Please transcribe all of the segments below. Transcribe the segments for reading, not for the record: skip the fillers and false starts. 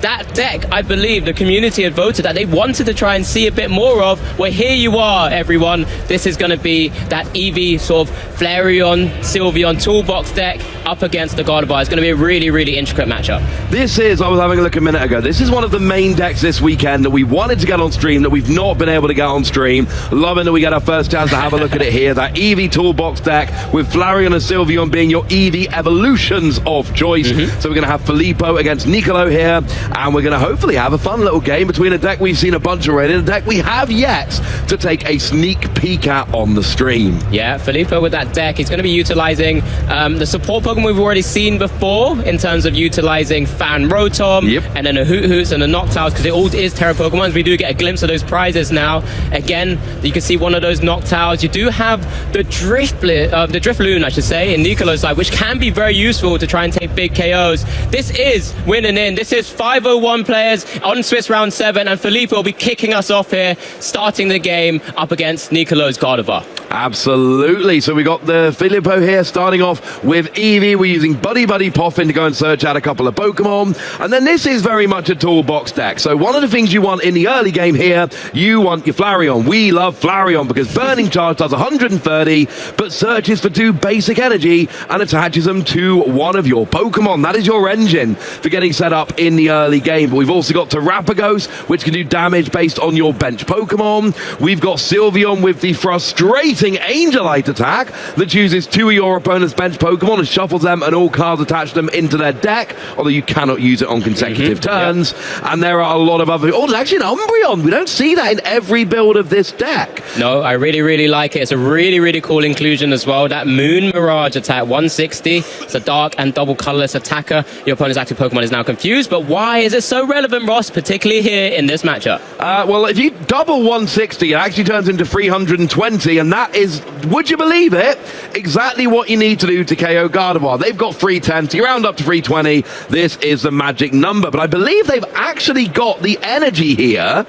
that deck, I believe the community had voted that they wanted to try and see a bit more of. Well, here you are, everyone. This is going to be that Eevee sort of Flareon, Sylveon Toolbox deck up against the Gardevoird. It's going to be a really, really intricate matchup. This is, I was having a look a minute ago, this is one of the main decks this weekend that we wanted to get on stream, that we've not been able to get on stream. Loving that we get our first chance to have a look at it here. That Eevee Toolbox deck with Flareon and Sylveon being your Eevee evolutions of choice. So we're going to have Filippo against Nicolo here, and we're going to hopefully have a fun little game between a deck we've seen a bunch already and a deck we have yet to take a sneak peek at on the stream. Yeah, Filippo with that deck, he's going to be utilizing the support Pokemon we've already seen before in terms of utilizing Fan Rotom, and then a Hoot Hoots and a Noctowls, because it all is Terra Pokemon. We do get a glimpse of those prizes now. Again, you can see one of those Noctowls. You do have the Drifloon, I should say, in Nicolo's side, which can be very useful to try and take big KOs. This is winning in. This is 501 players on Swiss round 7, and Filippo will be kicking us off here, starting the game up against Nicolo's Gardevoird. Absolutely. So we got the Filippo here starting off with Eevee. We're using Buddy Poffin to go and search out a couple of Pokemon. And then this is very much a toolbox deck. So one of the things you want in the early game here, you want your Flareon. We love Flareon because Burning Charge does 130, but searches for 2 basic energy and attaches them to one of your Pokemon. That is your engine for getting set up in the early game. But we've also got Terrapagos, which can do damage based on your bench Pokemon. We've got Sylveon with the frustrating Angelite attack that chooses 2 of your opponent's bench Pokemon and shuffles them and all cards attach them into their deck, although you cannot use it on consecutive turns. And there are a lot of other... Oh, there's actually an Umbreon. We don't see that in every build of this deck. No, I really, really like it. It's a really, really cool inclusion as well. That Moon Mirage attack, 160. It's a dark and double colorless attacker. Your opponent's active Pokemon is now confused, but why is it so relevant, Ross, particularly here in this matchup? Well, if you double 160, it actually turns into 320, and that is, would you believe it, exactly what you need to do to KO Gardevoird. They've got 310, so you round up to 320. This is the magic number, but I believe they've actually got the energy here.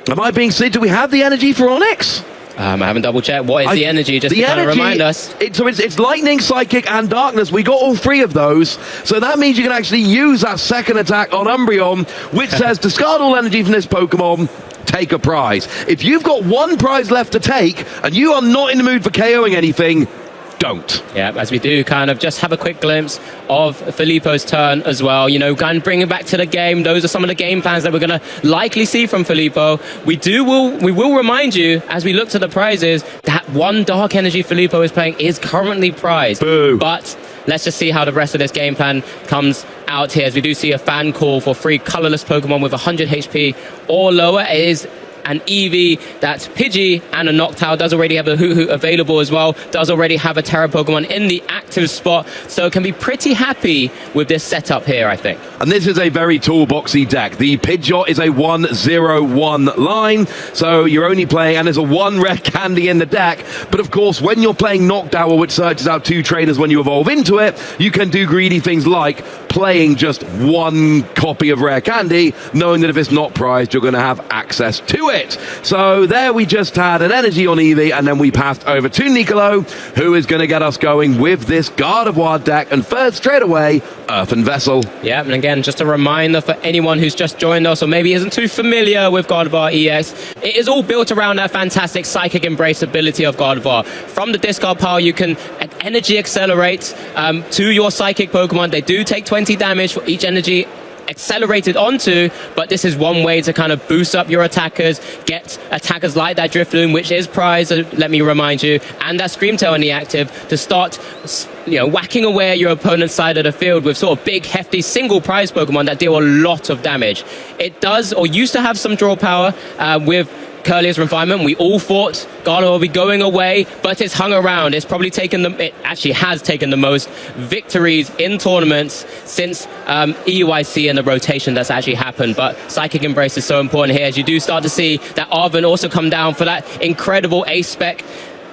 Am I being silly? Do we have the energy for Onyx? I haven't double checked. What is the energy? Just to kind of remind us. It's Lightning, Psychic, and Darkness. We got all 3 of those. So that means you can actually use that second attack on Umbreon, which says discard all energy from this Pokemon, take a prize. If you've got 1 prize left to take, and you are not in the mood for KOing anything, don't. Yeah, as we do kind of just have a quick glimpse of Filippo's turn as well. You know, kind of bring it back to the game. Those are some of the game plans that we're going to likely see from Filippo. We will remind you, as we look to the prizes, that 1 Dark Energy Filippo is playing is currently prized. Boo. But let's just see how the rest of this game plan comes out here, as we do see a fan call for 3 colorless Pokemon with 100 HP or lower. It is an Eevee, that's Pidgey, and a Noctowl. Does already have a Hoot Hoot available as well. Does already have a Terra Pokemon in the active spot, so can be pretty happy with this setup here, I think. And this is a very toolboxy deck. The Pidgeot is a 1-0-1 line, so you're only playing, and there's a 1 rare candy in the deck, but of course, when you're playing Noctowl, which searches out 2 trainers when you evolve into it, you can do greedy things like playing just 1 copy of rare candy, knowing that if it's not prized, you're going to have access to it. So there we just had an energy on Eevee, and then we passed over to Nicolo, who is going to get us going with this Gardevoird deck. And first, straight away, Earthen Vessel. Yeah, and again, just a reminder for anyone who's just joined us or maybe isn't too familiar with Gardevoird EX, it is all built around that fantastic Psychic Embrace ability of Gardevoird. From the discard pile, you can energy accelerate to your Psychic Pokemon. They do take 20 damage for each energy accelerated onto, but this is one way to kind of boost up your attackers, get attackers like that Drifloon, which is prized, let me remind you, and that Screamtail in the active, to start, you know, whacking away at your opponent's side of the field with sort of big, hefty, single prize Pokemon that deal a lot of damage. It does, or used to have some draw power with Curly's Refinement. We all thought Gardevoird will be going away, but it's hung around. It's probably taken it actually has taken the most victories in tournaments since EUIC and the rotation that's actually happened. But Psychic Embrace is so important here, as you do start to see that Arven also come down for that incredible ace spec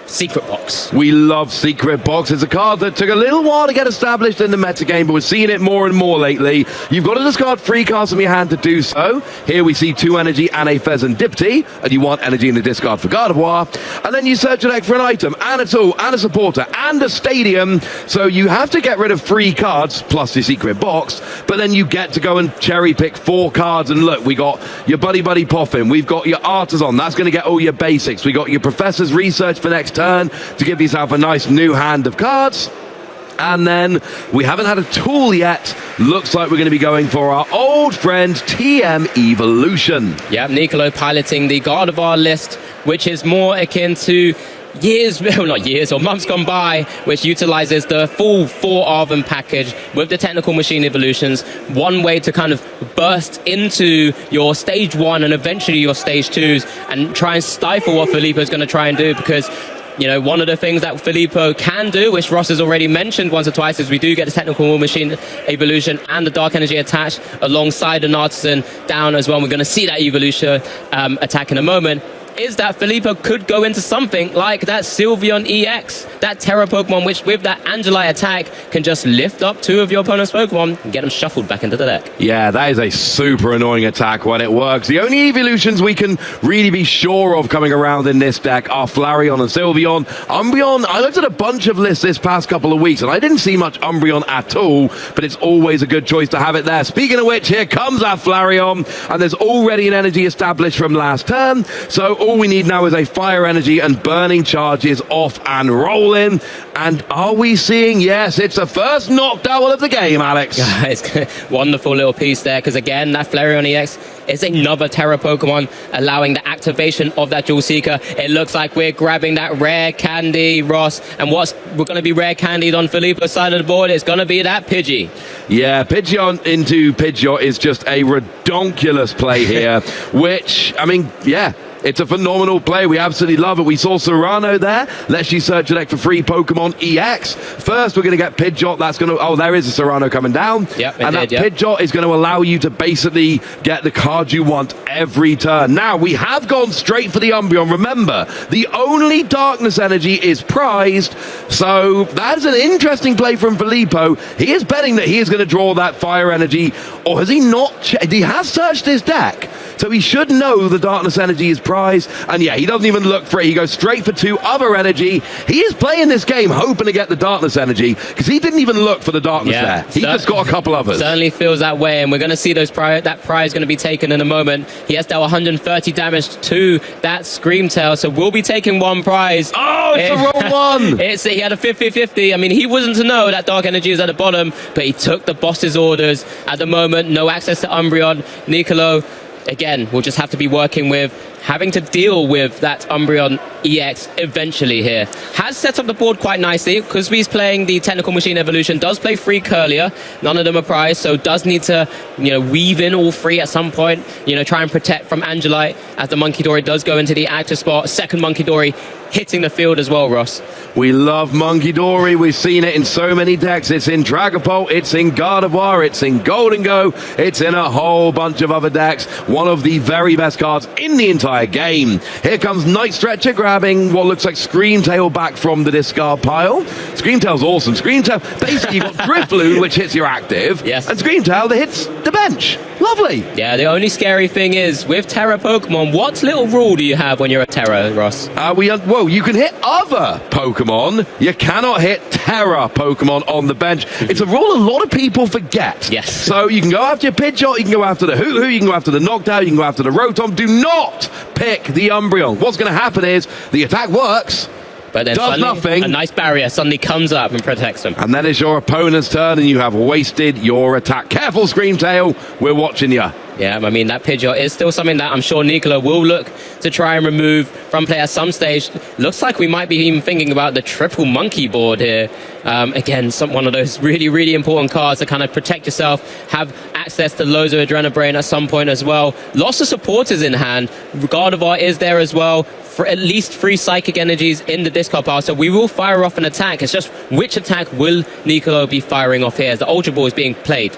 Secret Box. We love Secret Box. It's a card that took a little while to get established in the metagame, but we're seeing it more and more lately. You've got to discard 3 cards from your hand to do so. Here we see 2 energy and a Pheasant Dipty, and you want energy in the discard for Gardevoird. And then you search your deck for an item, and a tool, and a supporter, and a stadium. So you have to get rid of 3 cards, plus your Secret Box, but then you get to go and cherry pick 4 cards. And look, we got your Buddy Poffin, we've got your Artisan, that's going to get all your basics. We got your Professor's Research for next turn to give yourself a nice new hand of cards. And then we haven't had a tool yet. Looks like we're going to be going for our old friend TM Evolution. Yeah, Nicolo piloting the Gardevoird list, which is more akin to years, well, not years, or months gone by, which utilizes the full 4-Arven package with the technical machine evolutions. One way to kind of burst into your stage 1 and eventually your stage 2s and try and stifle what Filippo's going to try and do, because you know, one of the things that Filippo can do, which Ross has already mentioned once or twice, is we do get the technical war machine evolution and the dark energy attached alongside an artisan down as well. We're going to see that evolution attack in a moment. Is that Filippo could go into something like that Sylveon EX, that Terra Pokemon, which with that Angelite attack can just lift up 2 of your opponent's Pokemon and get them shuffled back into the deck. Yeah, that is a super annoying attack when it works. The only evolutions we can really be sure of coming around in this deck are Flareon and Sylveon. Umbreon, I looked at a bunch of lists this past couple of weeks and I didn't see much Umbreon at all, but it's always a good choice to have it there. Speaking of which, here comes our Flareon, and there's already an energy established from last turn, so all we need now is a fire energy and burning charges off and rolling. And are we seeing, yes, it's the first knockdown of the game, Alex. Guys, wonderful little piece there, because again, that Flareon EX is another Terra Pokemon, allowing the activation of that Jewel Seeker. It looks like we're grabbing that rare candy, Ross, and we're going to be rare candied on Filippo's side of the board. It's going to be that Pidgey. Yeah, Pidgeot into Pidgeot is just a redonkulous play here, which, I mean, yeah, it's a phenomenal play. We absolutely love it. We saw Serrano there. Lets you search your deck for free Pokemon EX. First, we're going to get Pidgeot. That's going to... Oh, there is a Serrano coming down. Yep, and that Pidgeot is going to allow you to basically get the card you want every turn. Now, we have gone straight for the Umbreon. Remember, the only darkness energy is prized. So that's an interesting play from Filippo. He is betting that he is going to draw that fire energy. Or has he not? He has searched his deck. So he should know the darkness energy is prized. And yeah, he doesn't even look for it. He goes straight for 2 other energy. He is playing this game hoping to get the darkness energy, because he didn't even look for the darkness there. He just got a couple others. Certainly feels that way, and we're going to see those that prize going to be taken in a moment. He has dealt 130 damage to that Screamtail, so we'll be taking 1 prize. Oh, it's the wrong one. He had a 50-50. I mean, he wasn't to know that dark energy is at the bottom, but he took the boss's orders. At the moment, no access to Umbreon. Nicolo, again, we'll just have to be working with having to deal with that Umbreon EX eventually here. Has set up the board quite nicely, because he's playing the Technical Machine Evolution, does play 3 Curlier, none of them are prized, so does need to, you know, weave in all 3 at some point, you know, try and protect from Angelite, as the Monkey Dory does go into the active spot. Second Monkey Dory hitting the field as well, Ross. We love Monkey Dory. We've seen it in so many decks. It's in Dragapult, it's in Gardevoird, it's in Golden Go, it's in a whole bunch of other decks. One of the very best cards in the entire game. Here comes Night Stretcher grabbing what looks like Screamtail back from the discard pile. Screamtail's awesome. Screamtail, basically you've got Drifloon, which hits your active, yes, and Screamtail that hits the bench. Lovely. Yeah, the only scary thing is, with Terra Pokemon, what little rule do you have when you're a Terra, Ross? Well, you can hit other Pokemon. You cannot hit Terra Pokemon on the bench. It's a rule a lot of people forget. Yes. So you can go after your Pidgeot, you can go after the Hoo-Hoo, you can go after the Noctowl, you can go after the Rotom. Do not pick the Umbreon. What's going to happen is the attack works, but then does nothing. A nice barrier suddenly comes up and protects them. And then it's your opponent's turn and you have wasted your attack. Careful, Screamtail. We're watching you. Yeah, I mean, that Pidgeot is still something that I'm sure Nicolo will look to try and remove from play at some stage. Looks like we might be even thinking about the triple monkey board here. Again, one of those really, really important cards to kind of protect yourself, have access to loads of Adrenabrain at some point as well. Lots of supporters in hand. Gardevoird is there as well, for at least 3 psychic energies in the discard pile, so we will fire off an attack. It's just which attack will Nicolo be firing off here as the Ultra Ball is being played.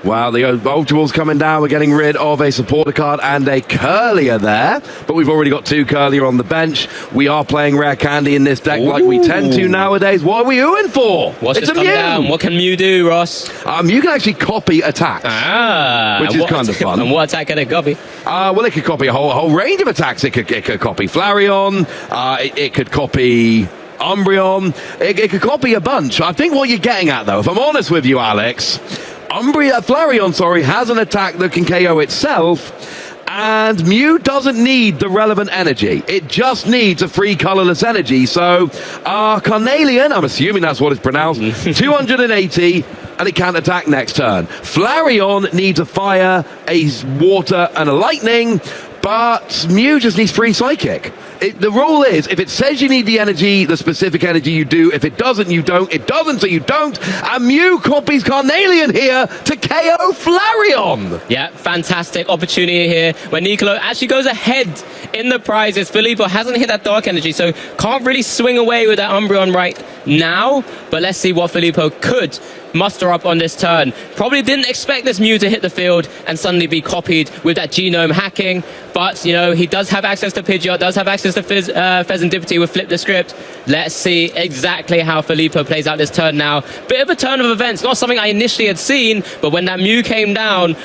Wow, the Ultra Ball's coming down. We're getting rid of a supporter card and a Curlier there. But we've already got 2 Curlier on the bench. We are playing Rare Candy in this deck like we tend to nowadays. What are we oohing for? What's it's just a come Mew. down? What can Mew do, Ross? You can actually copy attacks, which is kind of fun. And what attack can it copy? Well, it could copy a whole range of attacks. It could copy Flareon. It could copy Umbreon. It could copy a bunch. I think what you're getting at, though, if I'm honest with you, Alex, Flareon, has an attack that can KO itself, and Mew doesn't need the relevant energy. It just needs a free colorless energy. So, Carnelian, I'm assuming that's what it's pronounced, 280, and it can't attack next turn. Flareon needs a fire, a water, and a lightning, but Mew just needs free psychic. The rule is, if it says you need the energy, the specific energy, you do. If it doesn't, you don't. It doesn't, so you don't. And Mew copies Carnelian here to KO Flareon. Yeah, fantastic opportunity here when Nicolo actually goes ahead in the prizes. Filippo hasn't hit that dark energy, so can't really swing away with that Umbreon right now. But let's see what Filippo could muster up on this turn. Probably didn't expect this Mew to hit the field and suddenly be copied with that genome hacking. But, you know, he does have access to Pidgeot, does have access to Pheasantipity with Flip the Script. Let's see exactly how Filippo plays out this turn now. Bit of a turn of events, not something I initially had seen, but when that Mew came down,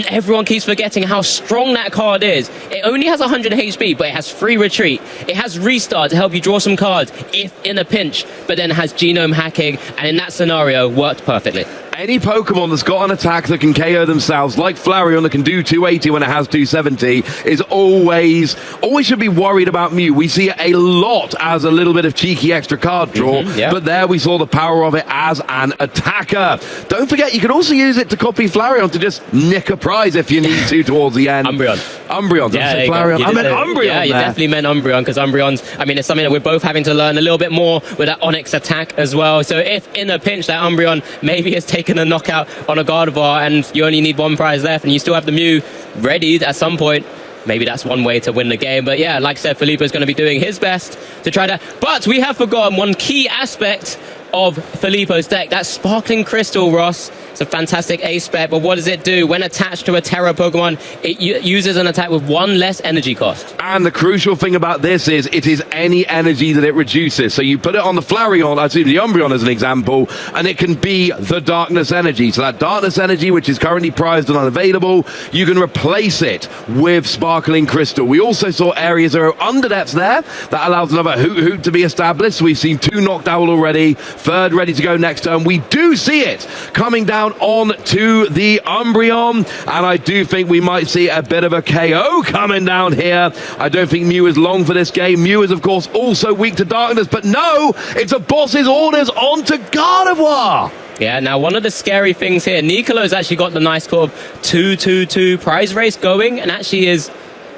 everyone keeps forgetting how strong that card is. It only has 100 HP, but it has free retreat. It has restart to help you draw some cards if in a pinch, but then has genome hacking, and in that scenario, worked perfectly. Any Pokemon that's got an attack that can KO themselves, like Flareon that can do 280 when it has 270, is always should be worried about Mew. We see it a lot as a little bit of cheeky extra card draw, but there we saw the power of it as an attacker. Don't forget, you can also use it to copy Flareon to just nick a prize if you need to towards the end. Umbreon. Yeah, Flareon. I meant Umbreon. Yeah, you definitely meant Umbreon, because Umbreon's, I mean, it's something that we're both having to learn a little bit more with that Onyx attack as well. So if in a pinch that Umbreon maybe has taken a knockout on a Gardevoird and you only need 1 prize left and you still have the Mew ready at some point, maybe that's one way to win the game. But yeah, like I said, Filippo's going to be doing his best to try that. But we have forgotten one key aspect of Filippo's deck, that Sparkling Crystal, Ross. It's a fantastic ace spec, but what does it do? When attached to a Terra Pokemon, it uses an attack with 1 less energy cost. And the crucial thing about this is it is any energy that it reduces. So you put it on the Flareon, I see the Umbreon as an example, and it can be the darkness energy. So that darkness energy, which is currently prized and unavailable, you can replace it with Sparkling Crystal. We also saw Area 0 Underdepths there. That allows another Hoot to be established. So we've seen 2 knocked out already. 3rd ready to go next turn. We do see it coming down on to the Umbreon, and I do think we might see a bit of a KO coming down here. I don't think Mew is long for this game. Mew is, of course, also weak to darkness, but no, it's a boss's orders onto Gardevoird. Yeah, now one of the scary things here, Nicolo's actually got the nice sort of 2-2-2 prize race going, and actually is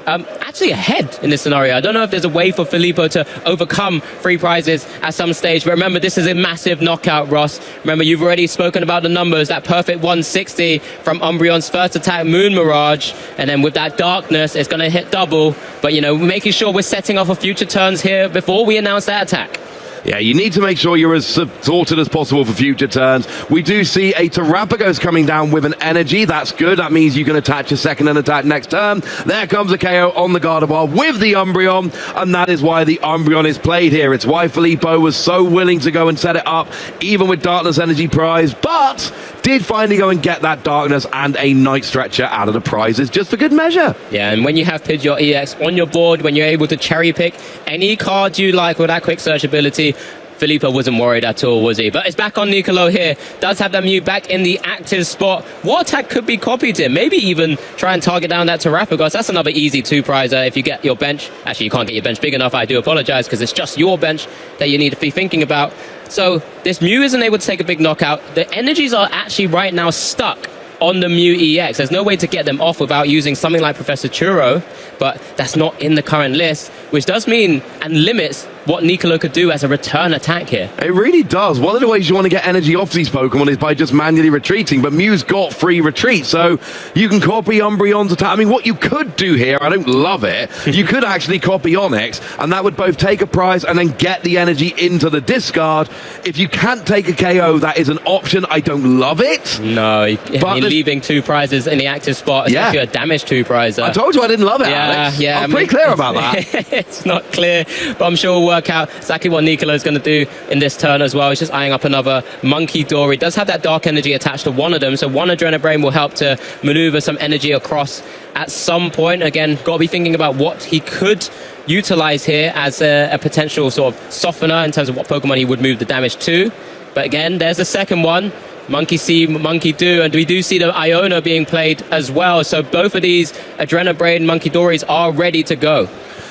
actually ahead in this scenario. I don't know if there's a way for Filippo to overcome free prizes at some stage, but remember, this is a massive knockout, Ross. Remember, you've already spoken about the numbers, that perfect 160 from Umbreon's first attack, Moon Mirage, and then with that darkness, it's going to hit double, but, you know, making sure we're setting off for future turns here before we announce that attack. Yeah, you need to make sure you're as sorted as possible for future turns. We do see a Terrapagos coming down with an energy. That's good. That means you can attach a second and attack next turn. There comes a KO on the Gardevoird with the Umbreon, and that is why the Umbreon is played here. It's why Filippo was so willing to go and set it up, even with Darkness Energy prize, but did finally go and get that Darkness and a Night Stretcher out of the prizes just for good measure. Yeah, and when you have Pidgeot EX on your board, when you're able to cherry pick any card you like with that quick search ability, Filippo wasn't worried at all, was he? But it's back on Nicolo here. Does have that Mew back in the active spot. What attack could be copied here? Maybe even try and target down that Terrapagos. That's another easy 2-prizer if you get your bench. Actually, you can't get your bench big enough. I do apologize, because it's just your bench that you need to be thinking about. So this Mew isn't able to take a big knockout. The energies are actually right now stuck on the Mew EX. There's no way to get them off without using something like Professor Churro, but that's not in the current list, which does mean and limits what Nicolo could do as a return attack here. It really does. One of the ways you want to get energy off these Pokemon is by just manually retreating, but Mew's got free retreat, so you can copy Umbreon's attack. I mean, what you could do here, I don't love it, you could actually copy Onyx, and that would both take a prize and then get the energy into the discard. If you can't take a KO, that is an option. I don't love it. No, I mean, leaving 2 prizes in the active spot, especially a damage 2 prize. I told you I didn't love it, Alex. Yeah, I'm pretty clear about that. It's not clear, but I'm sure we'll work out exactly what Nicolo is going to do in this turn as well. He's just eyeing up another Monkey Dory. Does have that dark energy attached to one of them, so one Adrenaline Brain will help to maneuver some energy across at some point. Again, got to be thinking about what he could utilize here as a potential sort of softener in terms of what Pokemon he would move the damage to. But again, there's the second one. Monkey See, Monkey Do, and we do see the Iono being played as well. So both of these Adrenaline Brain Monkey Dories are ready to go.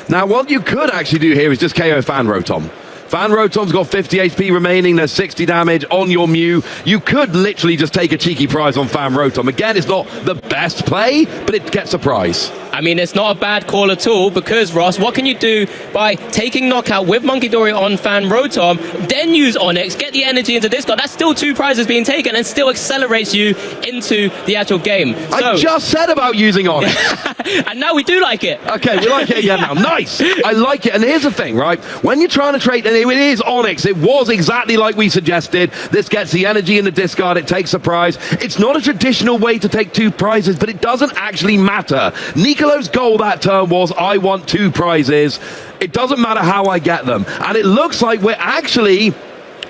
Now, what you could actually do here is just KO Fan Rotom. Fan Rotom's got 50 HP remaining, there's 60 damage on your Mew. You could literally just take a cheeky prize on Fan Rotom. Again, it's not the best play, but it gets a prize. I mean, it's not a bad call at all, because, Ross, what can you do by taking Knockout with Monkey Dory on Fan Rotom, then use Onyx, get the energy into discard? That's still 2 prizes being taken and still accelerates you into the actual game. So, I just said about using Onyx. And now we do like it. Okay, we like it again now. Nice. I like it. And here's the thing, right? When you're trying to trade, and it is Onyx, it was exactly like we suggested. This gets the energy in the discard, it takes a prize. It's not a traditional way to take 2 prizes, but it doesn't actually matter. Nicolo's goal that turn was, I want 2 prizes. It doesn't matter how I get them. And it looks like we're actually...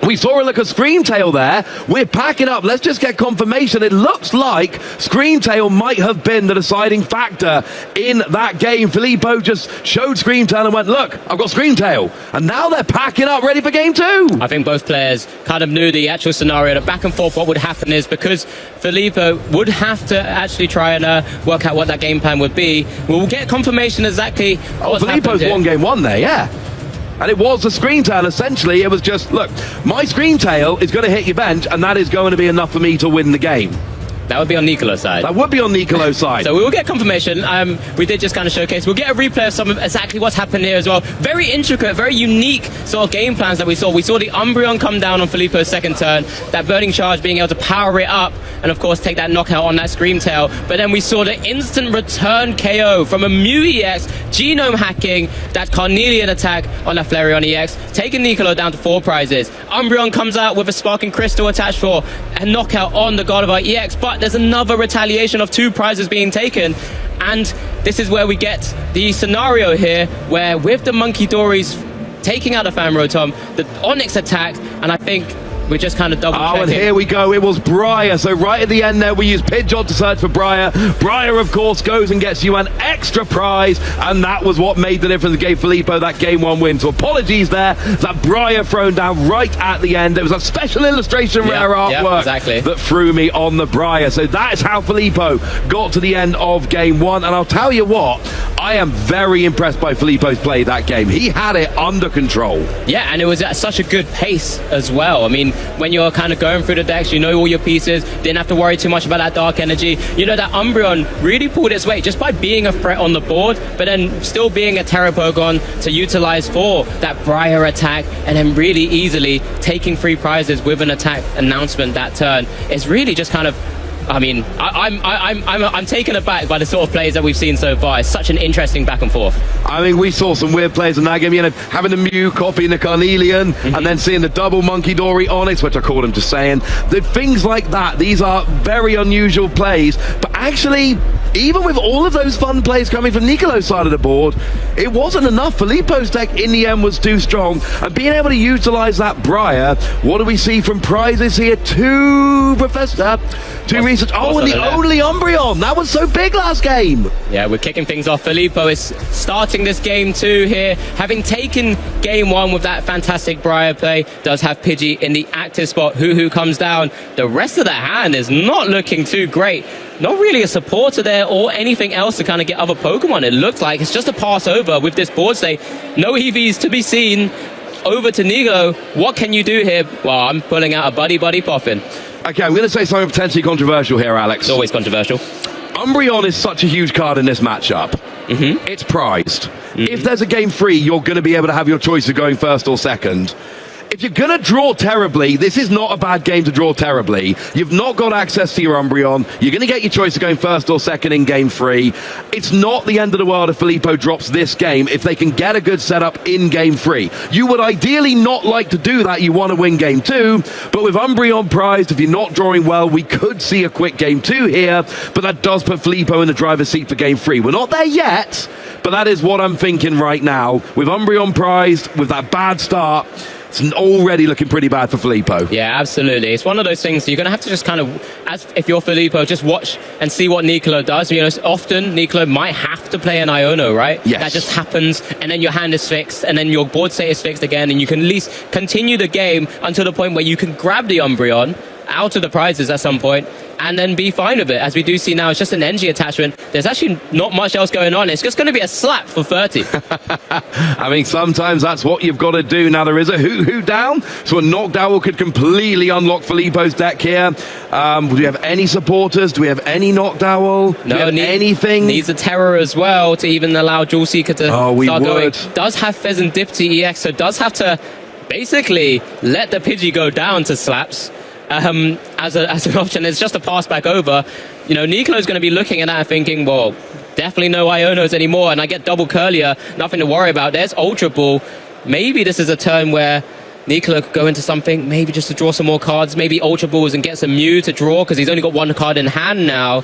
We saw a look at Screamtail there. We're packing up. Let's just get confirmation. It looks like Screamtail might have been the deciding factor in that game. Filippo just showed Screamtail and went, look, I've got Screamtail. And now they're packing up, ready for game 2. I think both players kind of knew the actual scenario. The back and forth, what would happen is, because Filippo would have to actually try and work out what that game plan would be. We'll get confirmation exactly what's Filippo's happened won game 1 there, yeah. And it was the Screamtail, essentially. It was just, look, my Screamtail is going to hit your bench, and that is going to be enough for me to win the game. That would be on Nicolo's side. That would be on Nicolo's side. So we will get confirmation. We did just kind of showcase. We'll get a replay of some of exactly what's happened here as well. Very intricate, very unique sort of game plans that we saw. We saw the Umbreon come down on Filippo's second turn, that Burning Charge being able to power it up, and of course take that knockout on that Screamtail. But then we saw the instant return KO from a Mew EX, genome hacking, that Carnelian attack on that Flareon EX, taking Nicolo down to 4 prizes. Umbreon comes out with a Sparking Crystal attached for a knockout on the Gardevoird EX, but there's another retaliation of 2 prizes being taken. And this is where we get the scenario here, where with the Monkey Dories taking out a Fan Rotom, the Onyx attack, and I think we're just kind of double checking. Oh, and here we go. It was Briar. So right at the end there, we use Pidgeot to search for Briar. Briar, of course, goes and gets you an extra prize, and that was what made the difference and gave Filippo that game 1 win. So apologies there. That Briar thrown down right at the end. It was a special illustration, rare artwork that threw me on the Briar. So that is how Filippo got to the end of game 1. And I'll tell you what, I am very impressed by Filippo's play that game. He had it under control. Yeah, and it was at such a good pace as well. I mean, when you're kind of going through the decks, you know all your pieces, didn't have to worry too much about that dark energy. You know, that Umbreon really pulled its weight just by being a threat on the board, but then still being a Terra Pokémon to utilize for that Briar attack, and then really easily taking 3 prizes with an attack announcement that turn. It's really just kind of, I mean, I'm taken aback by the sort of plays that we've seen so far. It's such an interesting back and forth. I mean, we saw some weird plays in that game, you know, having the Mew copying the Carnelian, and then seeing the double Monkey Dory Onyx, which I called him, just saying. The things like that, these are very unusual plays, but actually, even with all of those fun plays coming from Nicolo's side of the board, it wasn't enough. Filippo's deck in the end was too strong, and being able to utilize that Briar, what do we see from prizes here? 2 Professor, 2 research. Oh, and the only Umbreon. That was so big last game. Yeah, we're kicking things off. Filippo is starting this game 2 here, having taken game 1 with that fantastic Briar play. Does have Pidgey in the active spot. Hoo comes down. The rest of the hand is not looking too great. Not really a supporter there or anything else to kind of get other Pokemon. It looks like it's just a pass over with this board state. No Eevees to be seen. Over to Nicolo. What can you do here? Well, I'm pulling out a Buddy Poffin. Okay, I'm going to say something potentially controversial here, Alex. It's always controversial. Umbreon is such a huge card in this matchup. it's prized. If there's a game 3, you're going to be able to have your choice of going first or second. If you're going to draw terribly, this is not a bad game to draw terribly. You've not got access to your Umbreon. You're going to get your choice of going first or second in game 3. It's not the end of the world if Filippo drops this game if they can get a good setup in game 3. You would ideally not like to do that. You want to win game 2. But with Umbreon prized, if you're not drawing well, we could see a quick game 2 here. But that does put Filippo in the driver's seat for game 3. We're not there yet, but that is what I'm thinking right now. With Umbreon prized, with that bad start, it's already looking pretty bad for Filippo. Yeah, absolutely. It's one of those things you're going to have to just kind of, as if you're Filippo, just watch and see what Nicolo does. You know, often Nicolo might have to play an Iono, right? Yes. That just happens, and then your hand is fixed, and then your board state is fixed again, and you can at least continue the game until the point where you can grab the Umbreon out of the prizes at some point and then be fine with it. As we do see now, it's just an energy attachment. There's actually not much else going on. It's just going to be a slap for 30. I mean, sometimes that's what you've got to do. Now, there is a hoot down, so a knockdown could completely unlock Filippo's deck here. Do we have any supporters? Do we have any knockdown? No, anything? Needs a terror as well to even allow Jewel Seeker to start going. Does have Pheasant Dipty EX, so does have to basically let the Pidgey go down to slaps. As an option. It's just a pass back over. You know, Nicolo's going to be looking at that and thinking, well, definitely no Ionos anymore, and I get double Curlier, nothing to worry about. There's Ultra Ball. Maybe this is a turn where Nicolo could go into something, maybe just to draw some more cards, maybe Ultra Balls and get some Mew to draw, because he's only got one card in hand now,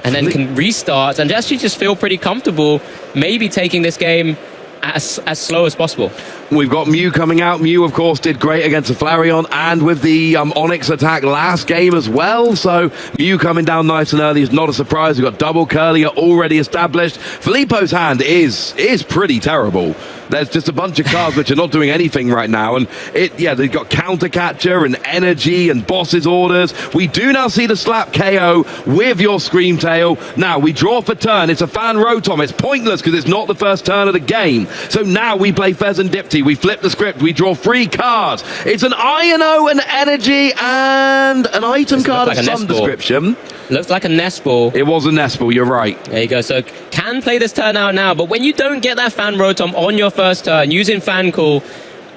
and then can restart and actually just feel pretty comfortable, maybe taking this game as slow as possible. We've got Mew coming out. Mew, of course, did great against the Flareon and with the Onyx attack last game as well. So Mew coming down nice and early is not a surprise. We've got double Curlier already established. Filippo's hand is pretty terrible. There's just a bunch of cards which are not doing anything right now. And they've got Counter Catcher and Energy and Boss's Orders. We do now see the slap KO with your Screamtail. Now, we draw for turn. It's a Fan Rotom. It's pointless because it's not the first turn of the game. So now we play Pheasant Dipty. We flip the script. We draw 3 cards. It's an Iono, an Energy, and an item card of some description. Looks like a Nest Ball. It was a Nest Ball, you're right. There you go. So can play this turn out now, but when you don't get that Fan Rotom on your first turn using Fan Call,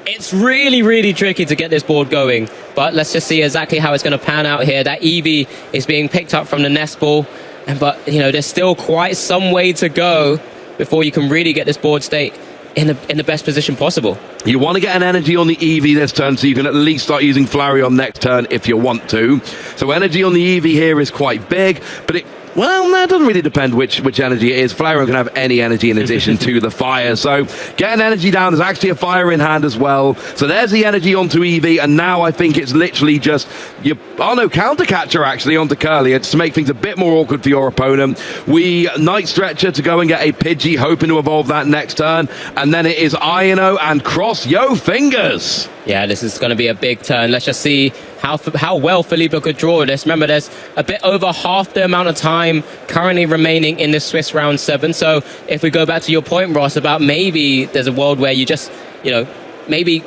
it's really, really tricky to get this board going. But let's just see exactly how it's going to pan out here. That Eevee is being picked up from the Nest Ball, but you know, there's still quite some way to go before you can really get this board state in the best position possible. You want to get an Energy on the Eevee this turn so you can at least start using Flareon next turn if you want to. So Energy on the Eevee here is quite big, but well, that doesn't really depend which energy it is. Flareon can have any energy in addition to the fire. So getting energy down, there's actually a fire in hand as well. So there's the energy onto Eevee, and now I think it's literally just Counter Catcher actually onto Curlier to make things a bit more awkward for your opponent. We Night Stretcher to go and get a Pidgey, hoping to evolve that next turn. And then it is Iono and cross yo fingers. Yeah, this is going to be a big turn. Let's just see how well Filippo could draw this. Remember, there's a bit over half the amount of time currently remaining in the Swiss round 7. So if we go back to your point, Ross, about maybe there's a world where you just, maybe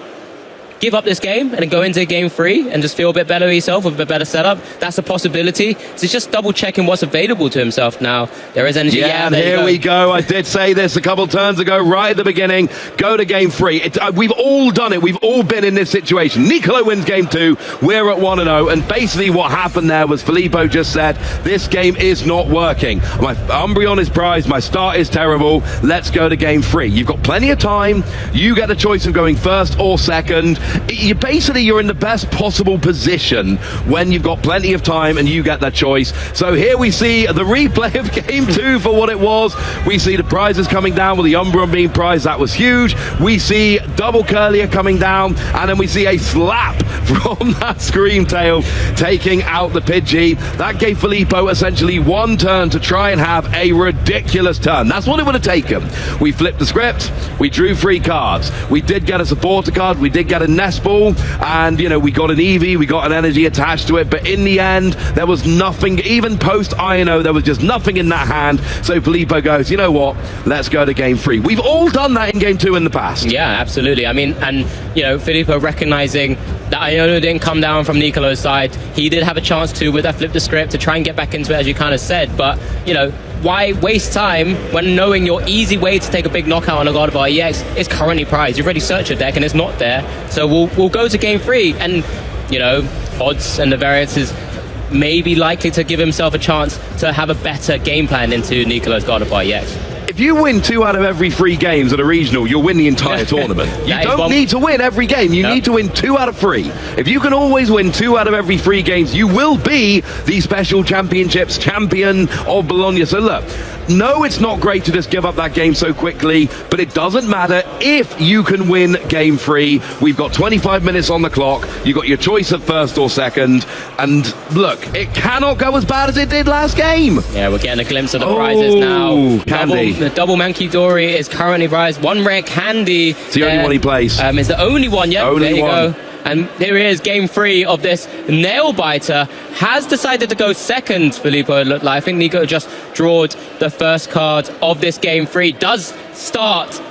give up this game and then go into game 3 and just feel a bit better yourself with a bit better setup. That's a possibility. So he's just double checking what's available to himself now. There is energy. Yeah, and here we go. I did say this a couple turns ago, right at the beginning. Go to game 3. We've all done it. We've all been in this situation. Nicolo wins game 2. We're at 1-0. And basically what happened there was Filippo just said, this game is not working. My Umbreon is prized. My start is terrible. Let's go to game 3. You've got plenty of time. You get the choice of going first or second. You're in the best possible position when you've got plenty of time and you get that choice. So here we see the replay of game 2 for what it was. We see the prizes coming down with the Umbreon being prized. That was huge. We see double Curlier coming down, and then we see a slap from that Screamtail taking out the Pidgey. That gave Filippo essentially one turn to try and have a ridiculous turn. That's what it would have taken. We flipped the script. We drew 3 cards. We did get a supporter card. We did get a Nest Ball, and we got an Eevee, we got an energy attached to it, but in the end there was nothing. Even post Iono, there was just nothing in that hand. So Filippo goes, you know what, let's go to game 3. We've all done that in game 2 in the past. Yeah, absolutely. I mean, and Filippo recognizing that Iono didn't come down from Nicolo's side. He did have a chance to, with that flip the script, to try and get back into it, as you kind of said, but why waste time when knowing your easy way to take a big knockout on a Gardevoird EX is currently prized? You've already searched your deck and it's not there. So we'll go to game 3, and you know, odds and the variances may be likely to give himself a chance to have a better game plan into Nicolo's Gardevoird EX. If you win 2 out of every 3 games at a regional, you'll win the entire tournament. You don't need to win every game. You need to win 2 out of 3. If you can always win 2 out of every 3 games, you will be the Special Championships champion of Bologna. So look, no, it's not great to just give up that game so quickly, but it doesn't matter if you can win game 3. We've got 25 minutes on the clock. You've got your choice of first or second. And look, it cannot go as bad as it did last game. Yeah, we're getting a glimpse of the prizes now. Candy. The double Mankidori is currently prized. 1 rare candy. It's the only one he plays. It's the only one, yeah. Only there you one. go. And here is game 3 of this nail biter. Has decided to go second, Filippo, it looked like. I think Nico just drawed the first card of this game 3. Does start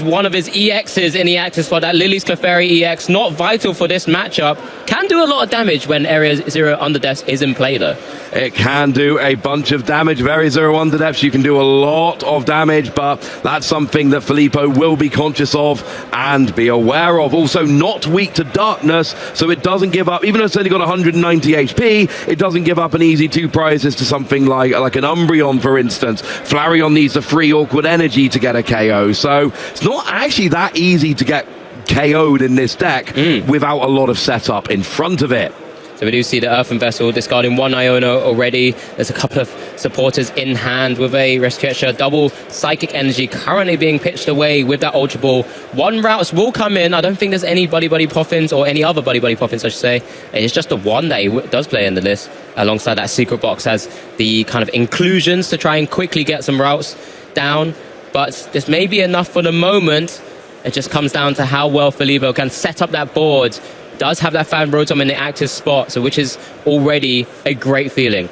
one of his EXs in the active spot, that Lily's Clefairy EX. Not vital for this matchup. Can do a lot of damage when Area 0 Underdepths is in play, though. It can do a bunch of damage. Very 0 Underdepths, you can do a lot of damage, but that's something that Filippo will be conscious of and be aware of. Also, not weak to darkness, so it doesn't give up. Even though it's only got 190 HP, it doesn't give up an easy 2 prizes to something like an Umbreon, for instance. Flareon needs a free Awkward Energy to get a KO, so it's not actually that easy to get KO'd in this deck without a lot of setup in front of it. So we do see the Earthen Vessel discarding 1 Iono already. There's a couple of supporters in hand with a Rescuer. Double Psychic Energy currently being pitched away with that Ultra Ball. 1 Routes will come in. I don't think there's any Buddy Poffins, or any other Buddy Poffins, I should say. It's just the one that he does play in the list, alongside that Secret Box as the kind of inclusions to try and quickly get some routes down. But this may be enough for the moment. It just comes down to how well Filippo can set up that board. Does have that Fan Rotom in the active spot, so which is already a great feeling.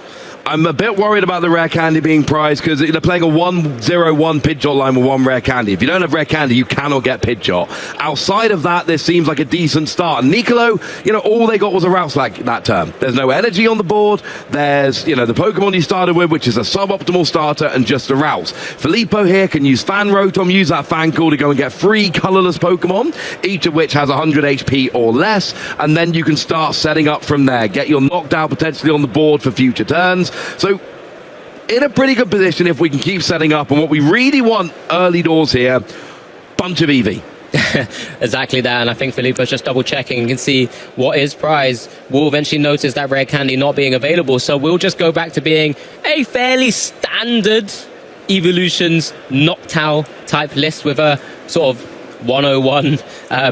I'm a bit worried about the rare candy being prized because they're playing a 1-0-1 Pidgeot line with 1 rare candy. If you don't have rare candy, you cannot get Pidgeot. Outside of that, this seems like a decent start. And Nicolo, you know, all they got was a Route like that turn. There's no energy on the board. There's, you know, the Pokemon you started with, which is a suboptimal starter, and just a Route. Filippo here can use Fan Rotom, use that Fan Call to go and get 3 colorless Pokemon, each of which has 100 HP or less, and then you can start setting up from there. Get your knockdown potentially on the board for future turns. So, in a pretty good position if we can keep setting up, and what we really want early doors here, bunch of Eevee. Exactly that, and I think Filippo's just double checking. You can see what is prized. We'll eventually notice that rare candy not being available, so we'll just go back to being a fairly standard Evolutions Noctowl type list with a sort of 101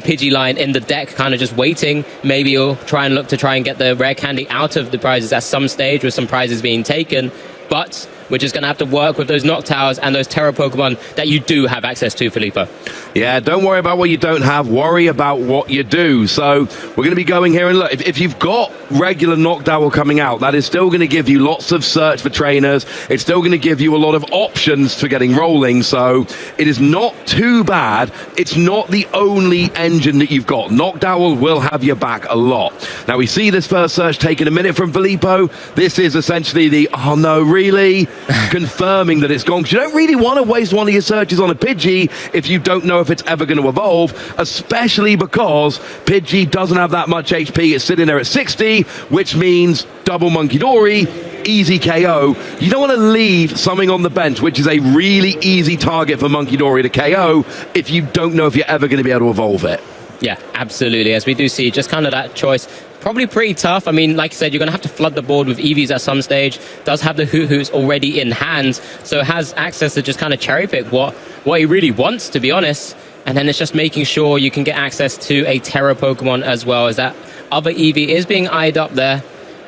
Pidgey line in the deck, kind of just waiting. Maybe you'll try and look to try and get the rare candy out of the prizes at some stage, with some prizes being taken, but we're just going to have to work with those Noctowls and those Terra Pokemon that you do have access to, Filippo. Yeah, don't worry about what you don't have, worry about what you do. So we're going to be going here, and look, if you've got regular Noctowl coming out, that is still going to give you lots of search for trainers. It's still going to give you a lot of options for getting rolling, so it is not too bad. It's not the only engine that you've got. Noctowl will have your back a lot. Now we see this first search taking a minute from Filippo. This is essentially the, oh no, really? Confirming that it's gone, because you don't really want to waste one of your searches on a Pidgey if you don't know if it's ever going to evolve, especially because Pidgey doesn't have that much HP. It's sitting there at 60, which means double Munkidori, easy KO. You don't want to leave something on the bench, which is a really easy target for Munkidori to KO, if you don't know if you're ever going to be able to evolve it. Yeah, absolutely. As we do see, just kind of that choice. Probably pretty tough. I mean, like you said, you're going to have to flood the board with Eevees at some stage. Does have the Hoo-Hoos already in hand, so has access to just kind of cherry pick what he really wants, to be honest. And then it's just making sure you can get access to a Terra Pokemon as well, as that other Eevee is being eyed up there.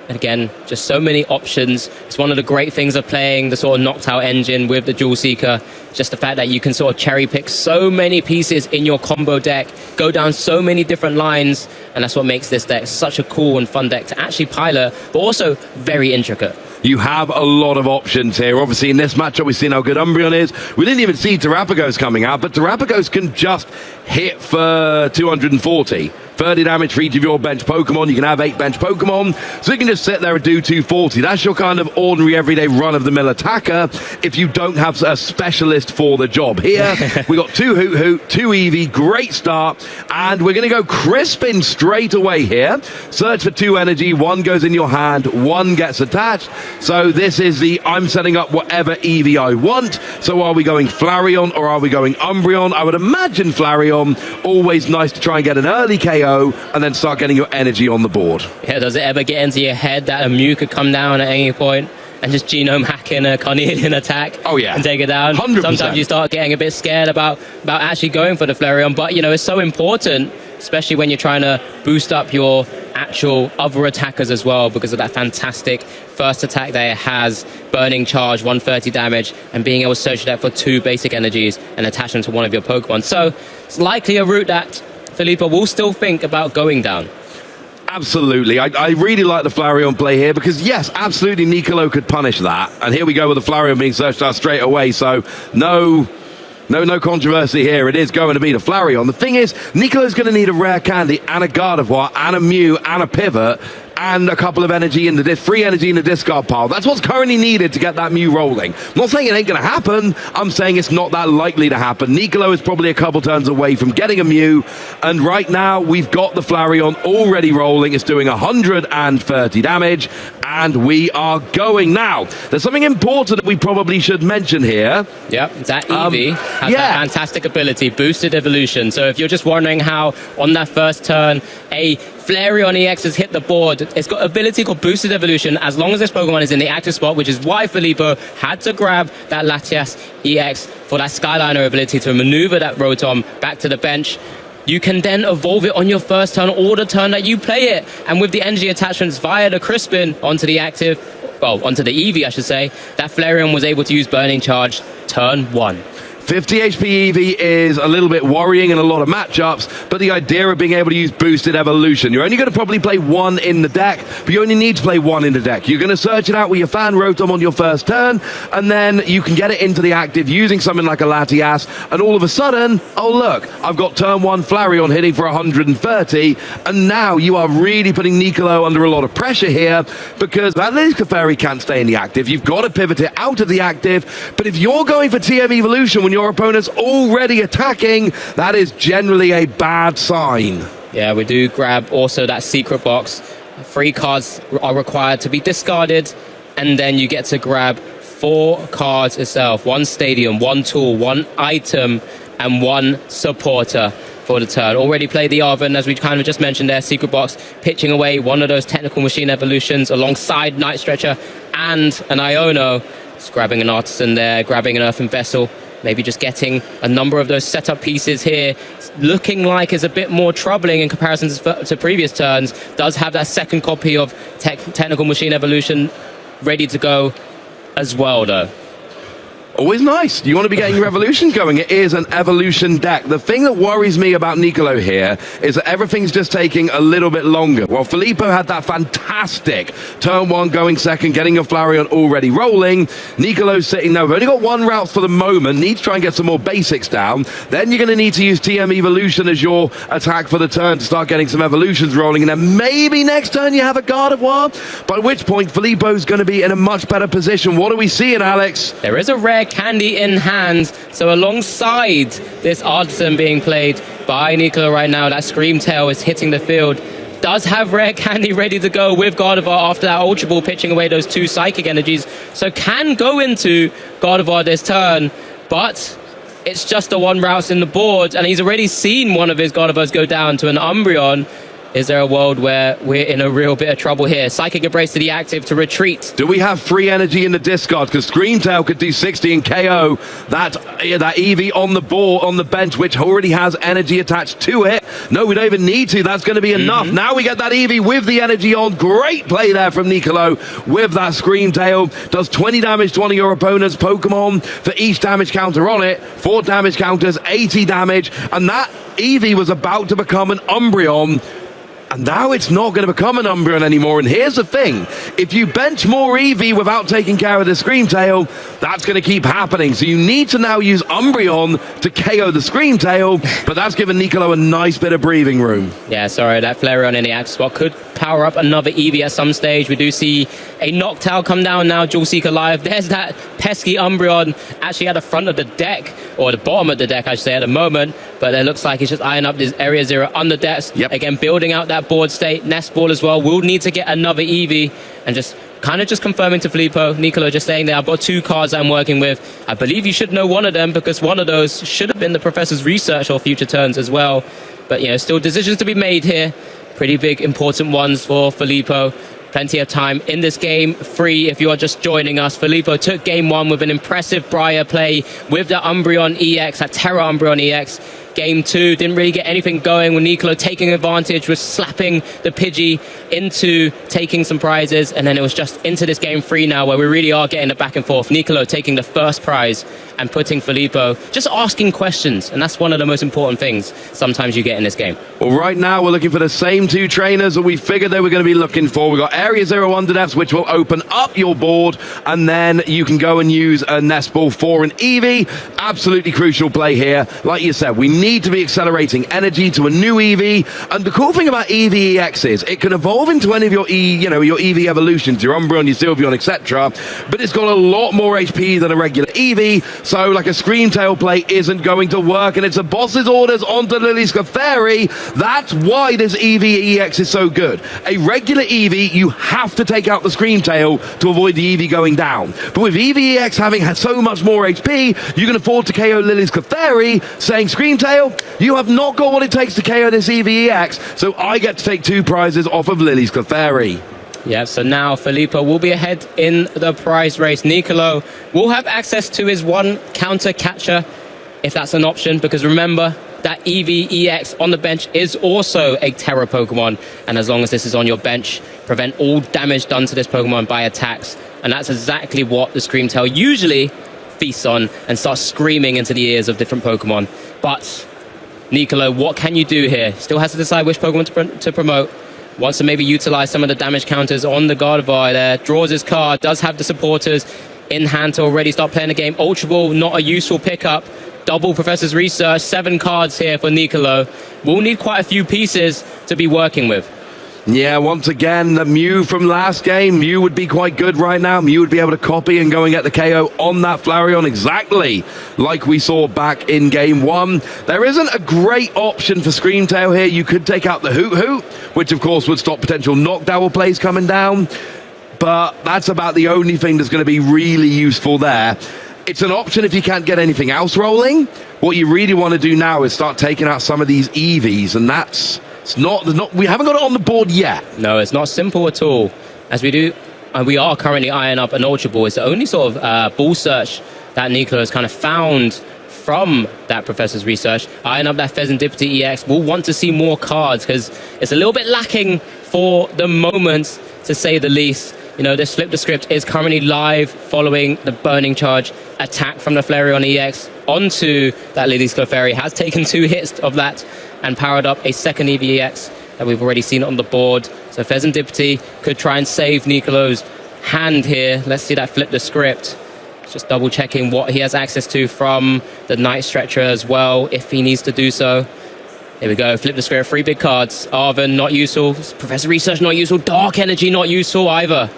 And again, just so many options. It's one of the great things of playing the sort of Noctowl engine with the Jewel Seeker. Just the fact that you can sort of cherry pick so many pieces in your combo deck, go down so many different lines, and that's what makes this deck such a cool and fun deck to actually pilot, but also very intricate. You have a lot of options here. Obviously, in this matchup, we've seen how good Umbreon is. We didn't even see Terrapagos coming out, but Terrapagos can just hit for 240. 30 damage for each of your bench Pokemon. You can have 8 bench Pokemon, so you can just sit there and do 240. That's your kind of ordinary, everyday run-of-the-mill attacker if you don't have a specialist for the job. Here, we got 2 Hoot Hoot, 2 Eevee, great start, and we're going to go Crispin straight away here. Search for 2 energy, 1 goes in your hand, 1 gets attached. So this is the, I'm setting up whatever Eevee I want. So are we going Flareon or are we going Umbreon? I would imagine Flareon. Always nice to try and get an early KO and then start getting your energy on the board. Yeah, does it ever get into your head that a Mew could come down at any point and just genome hacking a Carnelian attack? Oh yeah, and take it down? 100%. Sometimes you start getting a bit scared about actually going for the Flareon, but you know, it's so important, especially when you're trying to boost up your actual other attackers as well, because of that fantastic first attack that it has, burning charge, 130 damage, and being able to search that for 2 basic energies and attach them to one of your Pokemon. So it's likely a route that Filippo will still think about going down. Absolutely. I really like the Flareon play here because, yes, absolutely, Nicolo could punish that. And here we go with the Flareon being searched out straight away. So no controversy here. It is going to be the Flareon. The thing is, Nicolo's going to need a rare candy and a Gardevoird and a Mew and a pivot and a couple of energy in the free energy in the discard pile. That's what's currently needed to get that Mew rolling. I'm not saying it ain't going to happen. I'm saying it's not that likely to happen. Nicolo is probably a couple turns away from getting a Mew, and right now we've got the Flareon already rolling. It's doing 130 damage, and we are going. Now, there's something important that we probably should mention here. Yep, that Eevee has that fantastic ability, boosted evolution. So if you're just wondering how on that first turn a Flareon EX has hit the board, it's got ability called boosted evolution as long as this Pokemon is in the active spot, which is why Filippo had to grab that Latias EX for that Skyliner ability to maneuver that Rotom back to the bench. You can then evolve it on your first turn or the turn that you play it. And with the energy attachments via the Crispin onto the active, well, onto the Eevee, I should say, that Flareon was able to use Burning Charge turn 1. 50 HP Eevee is a little bit worrying in a lot of matchups, but the idea of being able to use boosted evolution, you're only going to probably play 1 in the deck, but you only need to play 1 in the deck. You're going to search it out with your fan Rotom on your first turn, and then you can get it into the active using something like a Latias, and all of a sudden, oh look, I've got turn 1 Flareon hitting for 130, and now you are really putting Nicolo under a lot of pressure here, because that Liga Fairy can't stay in the active. You've got to pivot it out of the active, but if you're going for TM Evolution when your opponent's already attacking, that is generally a bad sign. Yeah, we do grab also that secret box. 3 cards are required to be discarded, and then you get to grab 4 cards itself. 1 stadium, 1 tool, 1 item, and 1 supporter for the turn. Already played the Oven, as we kind of just mentioned there, secret box, pitching away one of those technical machine evolutions alongside Night Stretcher and an Iono. Just grabbing an Artisan there, grabbing an Earthen Vessel, maybe just getting a number of those setup pieces here. It's looking like it's a bit more troubling in comparison to previous turns. Does have that second copy of Technical Machine Evolution ready to go as well, though. Always nice. You want to be getting your evolution going. It is an evolution deck. The thing that worries me about Nicolo here is that everything's just taking a little bit longer. Well, Filippo had that fantastic turn 1 going second, getting a Flareon already rolling. Nicolo's sitting there. We've only got 1 route for the moment. Need to try and get some more basics down. Then you're going to need to use TM Evolution as your attack for the turn to start getting some evolutions rolling. And then maybe next turn you have a Gardevoird, by which point Filippo's going to be in a much better position. What are we seeing, Alex? There is a rare candy in hand, so alongside this Artisan being played by Nicolo right now, that Screamtail is hitting the field, does have rare candy ready to go with Gardevoird after that Ultra Ball pitching away those 2 psychic energies, so can go into Gardevoird this turn, but it's just the 1 route in the board, and he's already seen one of his Gardevoirds go down to an Umbreon. Is there a world where we're in a real bit of trouble here? Psychic Embrace to the active to retreat. Do we have free energy in the discard? Because Screamtail could do 60 and KO that Eevee on the board, on the bench, which already has energy attached to it. No, we don't even need to. That's going to be enough. Now we get that Eevee with the energy on. Great play there from Nicolo with that Screamtail. Does 20 damage to one of your opponent's Pokemon for each damage counter on it. 4 damage counters, 80 damage. And that Eevee was about to become an Umbreon. And now it's not going to become an Umbreon anymore. And here's the thing. If you bench more Eevee without taking care of the Screamtail, that's going to keep happening. So you need to now use Umbreon to KO the Screamtail. But that's given Nicolo a nice bit of breathing room. Yeah, sorry, that Flareon in the Axe Spot could power up another Eevee at some stage. We do see a Noctowl come down now, Dual Seeker live. There's that pesky Umbreon actually at the front of the deck, or the bottom of the deck, I should say, at the moment. But it looks like he's just eyeing up this Area 0 under depths. Yep. Again, building out that board state. Nest Ball as well. We'll need to get another Eevee, and just kind of just confirming to Filippo, Nicolo just saying that I've got 2 cards I'm working with. I believe you should know one of them, because one of those should have been the Professor's Research or future turns as well. But, you know, still decisions to be made here. Pretty big, important ones for Filippo. Plenty of time in this game. Free if you are just joining us. Filippo took game 1 with an impressive Briar play with the Umbreon EX, that Terra Umbreon EX. Game 2 didn't really get anything going, with Nicolo taking advantage, was slapping the Pidgey into taking some prizes, and then it was just into this game 3 now, where we really are getting the back and forth. Nicolo taking the first prize and putting Filippo just asking questions, and that's one of the most important things sometimes you get in this game. Well, right now we're looking for the same 2 trainers that we figured they were going to be looking for. We've got Area 0 under depths, which will open up your board, and then you can go and use a Nest Ball for an Eevee. Absolutely crucial play here. Like you said, we need to be accelerating energy to a new Eevee, and the cool thing about Eevee EX is it can evolve into any of your your Eevee evolutions, your Umbreon, your Sylveon, etc. But it's got a lot more HP than a regular Eevee, so like a Screamtail play isn't going to work, and it's a boss's orders onto Lily's Clefairy. That's why this Eevee EX is so good. A regular Eevee, you have to take out the Screamtail to avoid the Eevee going down. But with Eevee EX having had so much more HP, you can afford to KO Lily's Clefairy, saying, Screamtail, you have not got what it takes to KO this Eevee EX, so I get to take 2 prizes off of Lily's Clefairy. Yeah, so now Filippo will be ahead in the prize race. Nicolo will have access to his 1 counter catcher, if that's an option, because remember, that Eevee EX on the bench is also a Terra Pokemon, and as long as this is on your bench, prevent all damage done to this Pokemon by attacks, and that's exactly what the Screamtail usually feasts on and starts screaming into the ears of different Pokemon. But Nicolo, what can you do here? Still has to decide which Pokemon to promote. Wants to maybe utilize some of the damage counters on the Gardevoird there. Draws his card, does have the supporters in hand to already start playing the game. Ultra Ball, not a useful pickup. Double Professor's Research, 7 cards here for Nicolo. We'll need quite a few pieces to be working with. Yeah, once again, the Mew from last game. Mew would be quite good right now. Mew would be able to copy and go and get the KO on that Flareon, exactly like we saw back in game 1. There isn't a great option for Screamtail here. You could take out the Hoot Hoot, which of course would stop potential Noctowl plays coming down. But that's about the only thing that's going to be really useful there. It's an option if you can't get anything else rolling. What you really want to do now is start taking out some of these Eevees, and that's... we haven't got it on the board yet. No, it's not simple at all. As we are currently eyeing up an Ultra Ball. It's the only sort of ball search that Nicolo has kind of found from that Professor's Research. Eyeing up that Pheasantipity EX. We'll want to see more cards, because it's a little bit lacking for the moment, to say the least. You know, this Flip the Script is currently live following the Burning Charge attack from the Flareon EX onto that Lily's Clefairy. Has taken 2 hits of that and powered up a second Eevee EX that we've already seen on the board. So Pheasantipity could try and save Nicolo's hand here. Let's see that Flip the Script. Just double checking what he has access to from the Night Stretcher as well, if he needs to do so. Here we go, Flip the Script, 3 big cards. Arven, not useful. Professor Research, not useful. Dark Energy, not useful either.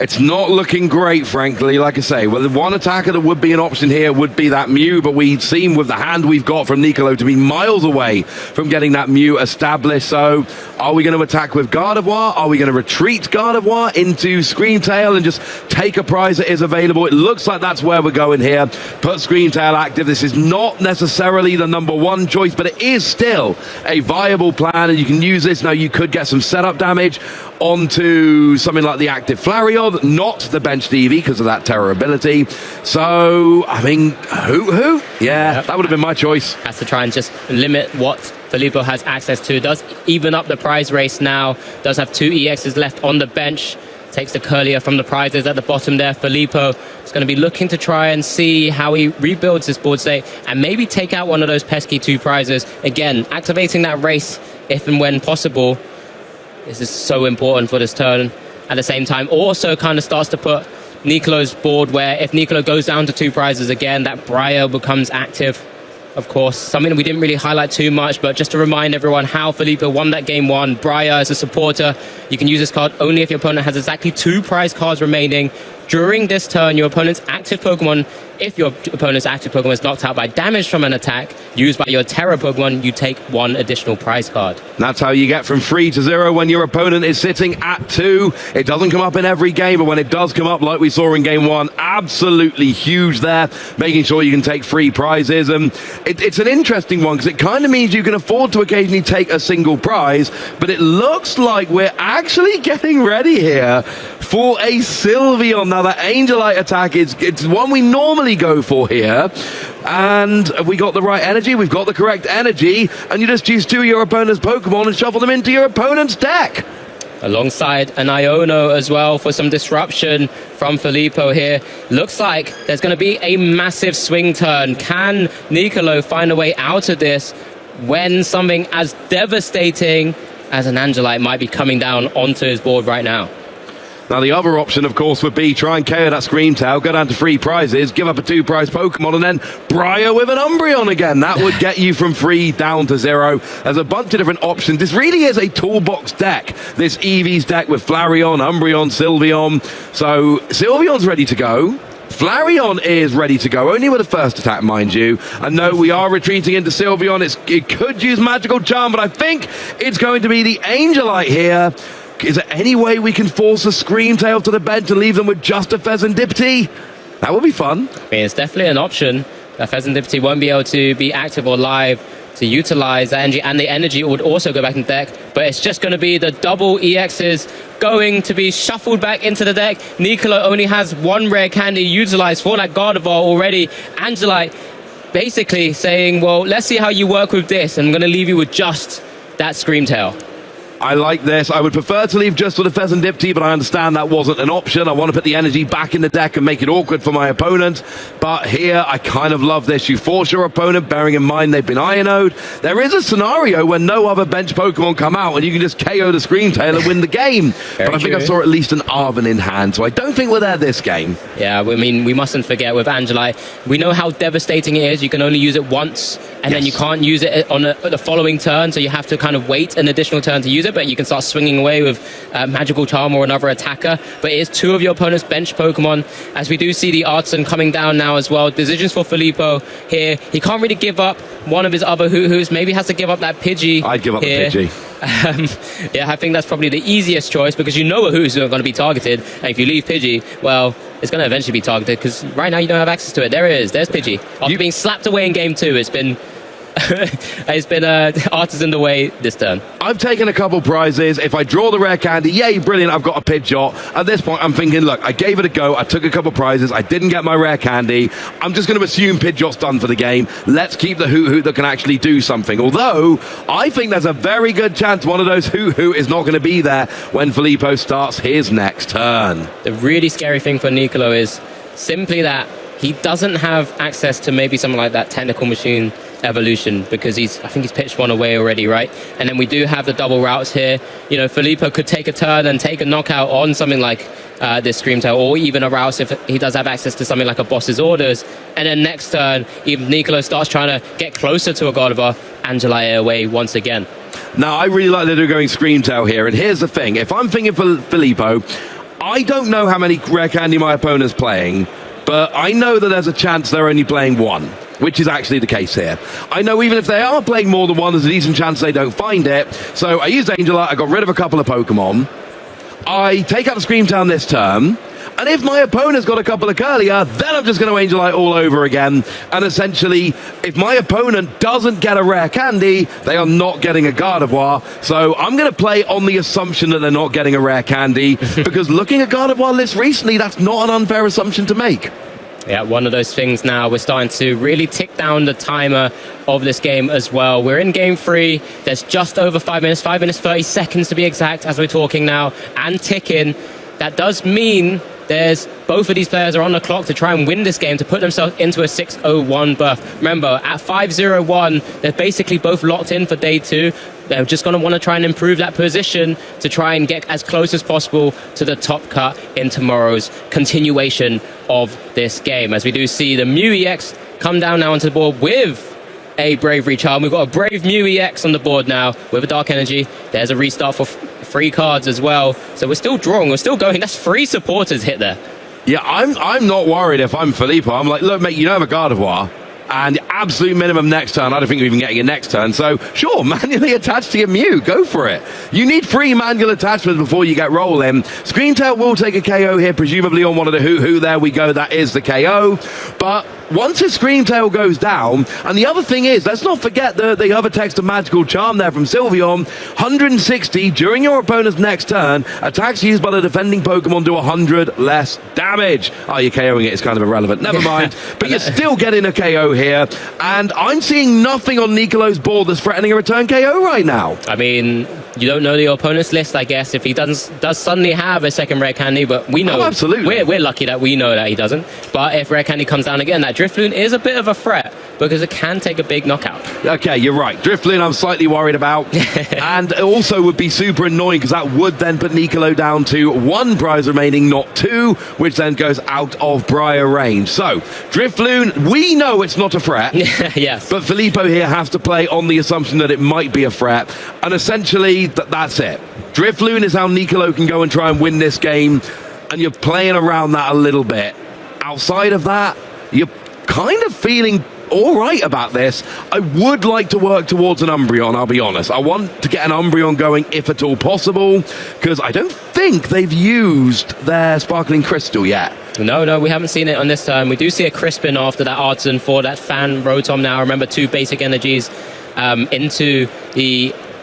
It's not looking great, frankly. Like I say, well, the one attacker that would be an option here would be that Mew, but we seem with the hand we've got from Nicolo to be miles away from getting that Mew established. So are we going to attack with Gardevoird? Are we going to retreat Gardevoird into Screamtail and just take a prize that is available? It looks like that's where we're going here. Put Screamtail active. This is not necessarily the #1 choice, but it is still a viable plan, and you can use this. Now, you could get some setup damage onto something like the active Flareon, not the benched Eevee because of that Terror ability. So, I mean, Hoot? Yeah, that would have been my choice. Has to try and just limit what Filippo has access to. Does even up the prize race now. Does have 2 EXs left on the bench. Takes the Curlier from the prizes at the bottom there. Filippo is going to be looking to try and see how he rebuilds his board state and maybe take out one of those pesky 2 prizes. Again, activating that race if and when possible. This is so important for this turn. At the same time, also kind of starts to put Nicolo's board where if Nicolo goes down to 2 prizes again, that Briar becomes active. Of course, something we didn't really highlight too much, but just to remind everyone how Filippo won that game 1. Briar as a supporter, you can use this card only if your opponent has exactly 2 prize cards remaining. During this turn, your opponent's active Pokemon, if your opponent's active Pokemon is knocked out by damage from an attack used by your Terra Pokemon, you take 1 additional prize card. That's how you get from 3 to 0 when your opponent is sitting at 2. It doesn't come up in every game, but when it does come up, like we saw in game 1, absolutely huge there, making sure you can take 3 prizes. And it's an interesting one because it kind of means you can afford to occasionally take a single prize, but it looks like we're actually getting ready here for a Sylveon. Now, that Angelite attack, it's one we normally go for here. And have we got the right energy? We've got the correct energy. And you just choose 2 of your opponent's Pokemon and shuffle them into your opponent's deck. Alongside an Iono as well for some disruption from Filippo here. Looks like there's going to be a massive swing turn. Can Nicolo find a way out of this when something as devastating as an Angelite might be coming down onto his board right now? Now, the other option, of course, would be try and KO that Screamtail, go down to 3 prizes, give up a 2-prize Pokemon, and then Briar with an Umbreon again. That would get you from 3 down to 0. There's a bunch of different options. This really is a toolbox deck, this Eevee's deck with Flareon, Umbreon, Sylveon. So Sylveon's ready to go. Flareon is ready to go, only with the first attack, mind you. And no, we are retreating into Sylveon. It could use Magical Charm, but I think it's going to be the Angelite here. Is there any way we can force a Screamtail to the bench and leave them with just a Pheasantipity? That would be fun. I mean, it's definitely an option. That Pheasantipity won't be able to be active or live to utilize that energy, and the energy would also go back in the deck, but it's just going to be the double EXs going to be shuffled back into the deck. Nicolo only has 1 rare candy utilized for that Gardevoird already. Angelite basically saying, well, let's see how you work with this. I'm going to leave you with just that Screamtail. I like this. I would prefer to leave just with a Pheasantipity, but I understand that wasn't an option. I want to put the energy back in the deck and make it awkward for my opponent. But here, I kind of love this. You force your opponent, bearing in mind they've been Ionoed. There is a scenario where no other bench Pokemon come out and you can just KO the Screamtail and win the game. But I think I saw at least an Arven in hand, so I don't think we're there this game. Yeah, I mean, we mustn't forget with Angelite, we know how devastating it is. You can only use it once, and then you can't use it on the following turn, so you have to kind of wait an additional turn to use it, but you can start swinging away with Magical Charm or another attacker. But it is 2 of your opponent's bench Pokemon, as we do see the Artisan coming down now as well. Decisions for Filippo here. He can't really give up one of his other Hoo-Hoos. Maybe has to give up that Pidgey. I'd give up here. the Pidgey. Yeah, I think that's probably the easiest choice, because you know a Hoo's not going to be targeted, and if you leave Pidgey, well, it's going to eventually be targeted, because right now you don't have access to it. There it is. There's Pidgey. After being slapped away in game 2, it's been it's been Artisan the way this turn. I've taken a couple prizes. If I draw the rare candy, yay, brilliant, I've got a Pidgeot. At this point, I'm thinking, look, I gave it a go. I took a couple prizes. I didn't get my rare candy. I'm just going to assume Pidgeot's done for the game. Let's keep the Hoo-Hoo that can actually do something. Although, I think there's a very good chance one of those Hoo-Hoo is not going to be there when Filippo starts his next turn. The really scary thing for Nicolo is simply that he doesn't have access to maybe something like that Technical Machine Evolution, because I think he's pitched one away already, right? And then we do have the double routes here. You know, Filippo could take a turn and take a knockout on something like this Screamtail, or even a Rouse if he does have access to something like a Boss's Orders. And then next turn, even Nicolo starts trying to get closer to a Gardevoird, Angelite away once again. Now, I really like that they're going Screamtail here, and here's the thing. If I'm thinking for Filippo, I don't know how many rare candy my opponent's playing, but I know that there's a chance they're only playing 1, which is actually the case here. I know even if they are playing more than 1, there's a decent chance they don't find it. So I used Angelite, I got rid of a couple of Pokemon. I take out the Screamtail this turn, and if my opponent's got a couple of Curlier, then I'm just going to Angelite all over again. And essentially, if my opponent doesn't get a rare candy, they are not getting a Gardevoird. So I'm going to play on the assumption that they're not getting a rare candy, because looking at Gardevoird lists recently, that's not an unfair assumption to make. Yeah, one of those things now. We're starting to really tick down the timer of this game as well. We're in game 3. There's just over 5 minutes, 5 minutes 30 seconds to be exact as we're talking now, and ticking. That does mean there's both of these players are on the clock to try and win this game to put themselves into a 6-0-1 berth. Remember, at 5-0-1, they're basically both locked in for day 2. They're just going to want to try and improve that position to try and get as close as possible to the top cut in tomorrow's continuation of this game. As we do see the Mew EX come down now onto the board with a Bravery Charm. We've got a Brave Mew EX on the board now with a Dark Energy. There's a restart for free cards as well. So we're still drawing, we're still going. That's 3 supporters hit there. Yeah, I'm not worried if I'm Filippo. I'm like, look, mate, you don't have a Gardevoird. And absolute minimum next turn. I don't think you're even getting it next turn. So, sure, manually attached to your Mew. Go for it. You need 3 manual attachments before you get rolling. Screamtail will take a KO here, presumably on one of the Hoo-Hoo. There we go. That is the KO. But once his Screamtail goes down, and the other thing is, let's not forget the other text of Magical Charm there from Sylveon. 160 during your opponent's next turn. Attacks used by the defending Pokemon do 100 less damage. Oh, you're KOing it. It's kind of irrelevant. Never mind. But you're still getting a KO here. And I'm seeing nothing on Nicolo's board that's threatening a return KO right now. I mean, you don't know the opponent's list, I guess, if he does suddenly have a second Rare Candy, but we know. Oh, absolutely. We're lucky that we know that he doesn't. But if Rare Candy comes down again, that Drifloon is a bit of a threat because it can take a big knockout. Okay, you're right. Drifloon I'm slightly worried about. And it also would be super annoying because that would then put Nicolo down to 1 prize remaining, not 2, which then goes out of Briar range. So, Drifloon, we know it's not a threat. Yes. But Filippo here has to play on the assumption that it might be a threat. And essentially, that's it. Drifloon is how Nicolo can go and try and win this game. And you're playing around that a little bit. Outside of that, you're kind of feeling all right about this. I would like to work towards an Umbreon, I'll be honest. I want to get an Umbreon going if at all possible, because I don't think they've used their Sparkling Crystal yet. No, we haven't seen it on this turn. We do see a Crispin after that Artisan for that Fan Rotom now. Remember, 2 basic energies into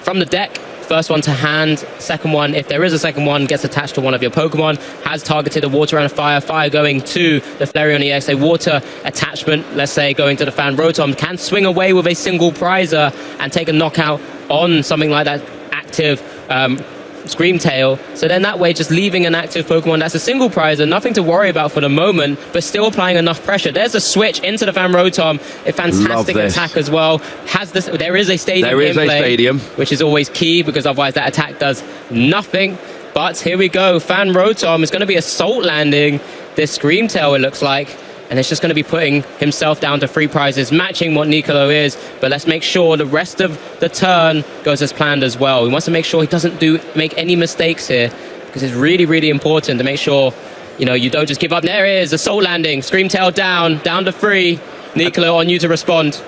from the deck. First one to hand, second one, if there is a second one, gets attached to one of your Pokemon, has targeted a Water and a Fire going to the Flareon EX, a Water attachment, let's say, going to the Fan Rotom, can swing away with a single Prizer and take a knockout on something like that active Screamtail. So then that way, just leaving an active Pokemon that's a single Prizer, nothing to worry about for the moment, but still applying enough pressure. There's a switch into the Fan Rotom, a fantastic attack as well. There is a stadium gameplay, which is always key because otherwise that attack does nothing. But here we go, Fan Rotom is going to be assault landing this Screamtail, it looks like. And it's just going to be putting himself down to 3 prizes, matching what Nicolo is. But let's make sure the rest of the turn goes as planned as well. We want to make sure he doesn't make any mistakes here, because it's really, really important to make sure, you don't just give up. There it is, assault landing, Screamtail down to 3. Nicolo, on you to respond.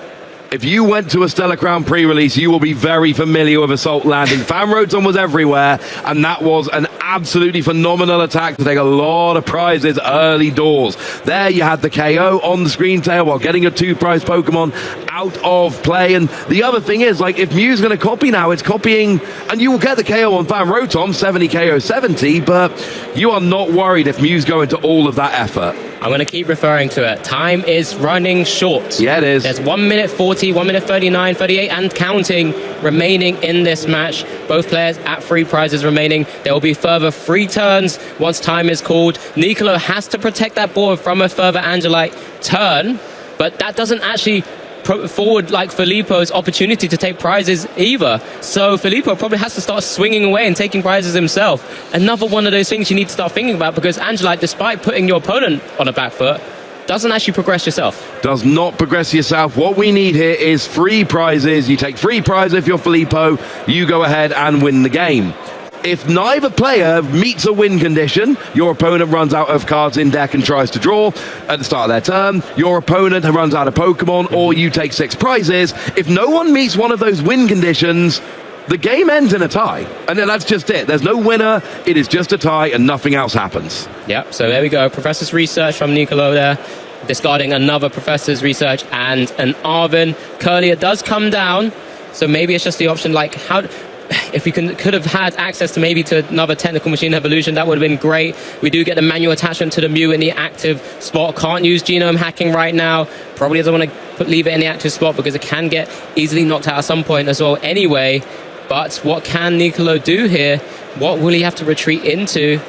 If you went to a Stellar Crown pre-release, you will be very familiar with Assault Landing. Fan Rotom was everywhere, and that was an absolutely phenomenal attack to take a lot of prizes early doors. There you had the KO on the Screamtail while getting a 2-prize Pokemon out of play. And the other thing is, if Mew's going to copy now, it's copying, and you will get the KO on Fan Rotom, 70 KO 70, but you are not worried if Mew's going to all of that effort. I'm going to keep referring to it. Time is running short. Yeah, it is. There's 1 minute 40, 1 minute 39, 38, and counting remaining in this match. Both players at 3 prizes remaining. There will be further 3 turns once time is called. Nicolo has to protect that board from a further Angelite turn, but that doesn't actually put forward Filippo's opportunity to take prizes either. So Filippo probably has to start swinging away and taking prizes himself. Another one of those things you need to start thinking about, because Angelite, despite putting your opponent on a back foot, doesn't actually progress yourself. Does not progress yourself. What we need here is 3 prizes. You take 3 prizes if you're Filippo, you go ahead and win the game. If neither player meets a win condition, your opponent runs out of cards in deck and tries to draw at the start of their turn, your opponent runs out of Pokemon, or you take 6 prizes. If no one meets one of those win conditions, the game ends in a tie. And then that's just it. There's no winner. It is just a tie and nothing else happens. Yep, so there we go. Professor's research from Nicolo there. Discarding another Professor's research and an Arvin. Curlier does come down, so maybe it's just the option if we could have had access to another technical machine evolution, that would have been great. We do get the manual attachment to the Mew in the active spot. Can't use genome hacking right now. Probably doesn't want to leave it in the active spot because it can get easily knocked out at some point as well anyway. But what can Nicolo do here? What will he have to retreat into?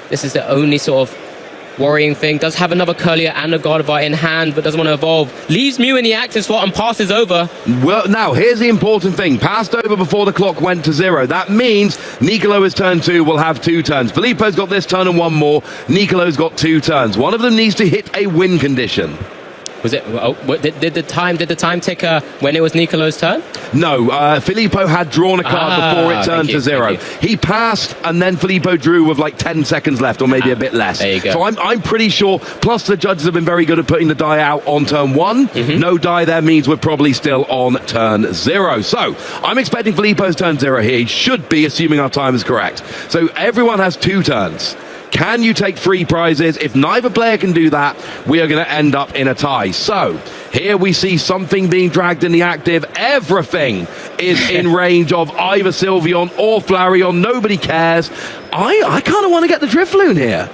This is the only sort of worrying thing. Does have another Curlier and a Gardevoird in hand, but doesn't want to evolve. Leaves Mew in the active spot and passes over. Well, now, here's the important thing. Passed over before the clock went to 0. That means Nicolo is turn 2, will have 2 turns. Filippo's got this turn and 1 more. Nicolo's got 2 turns. One of them needs to hit a win condition. Was it? Oh, did the time ticker when it was Nicolo's turn? No, Filippo had drawn a card before it turned to 0. He passed, and then Filippo drew with like 10 seconds left, or maybe a bit less. There you go. So I'm pretty sure. Plus, the judges have been very good at putting the die out on turn 1. No die there means we're probably still on turn 0. So I'm expecting Filippo's turn 0 here. He should be, assuming our time is correct. So everyone has 2 turns. Can you take 3 prizes? If neither player can do that, we are going to end up in a tie. So here we see something being dragged in the active. Everything is in range of either Sylveon or Flareon. Nobody cares. I kind of want to get the Drifloon here.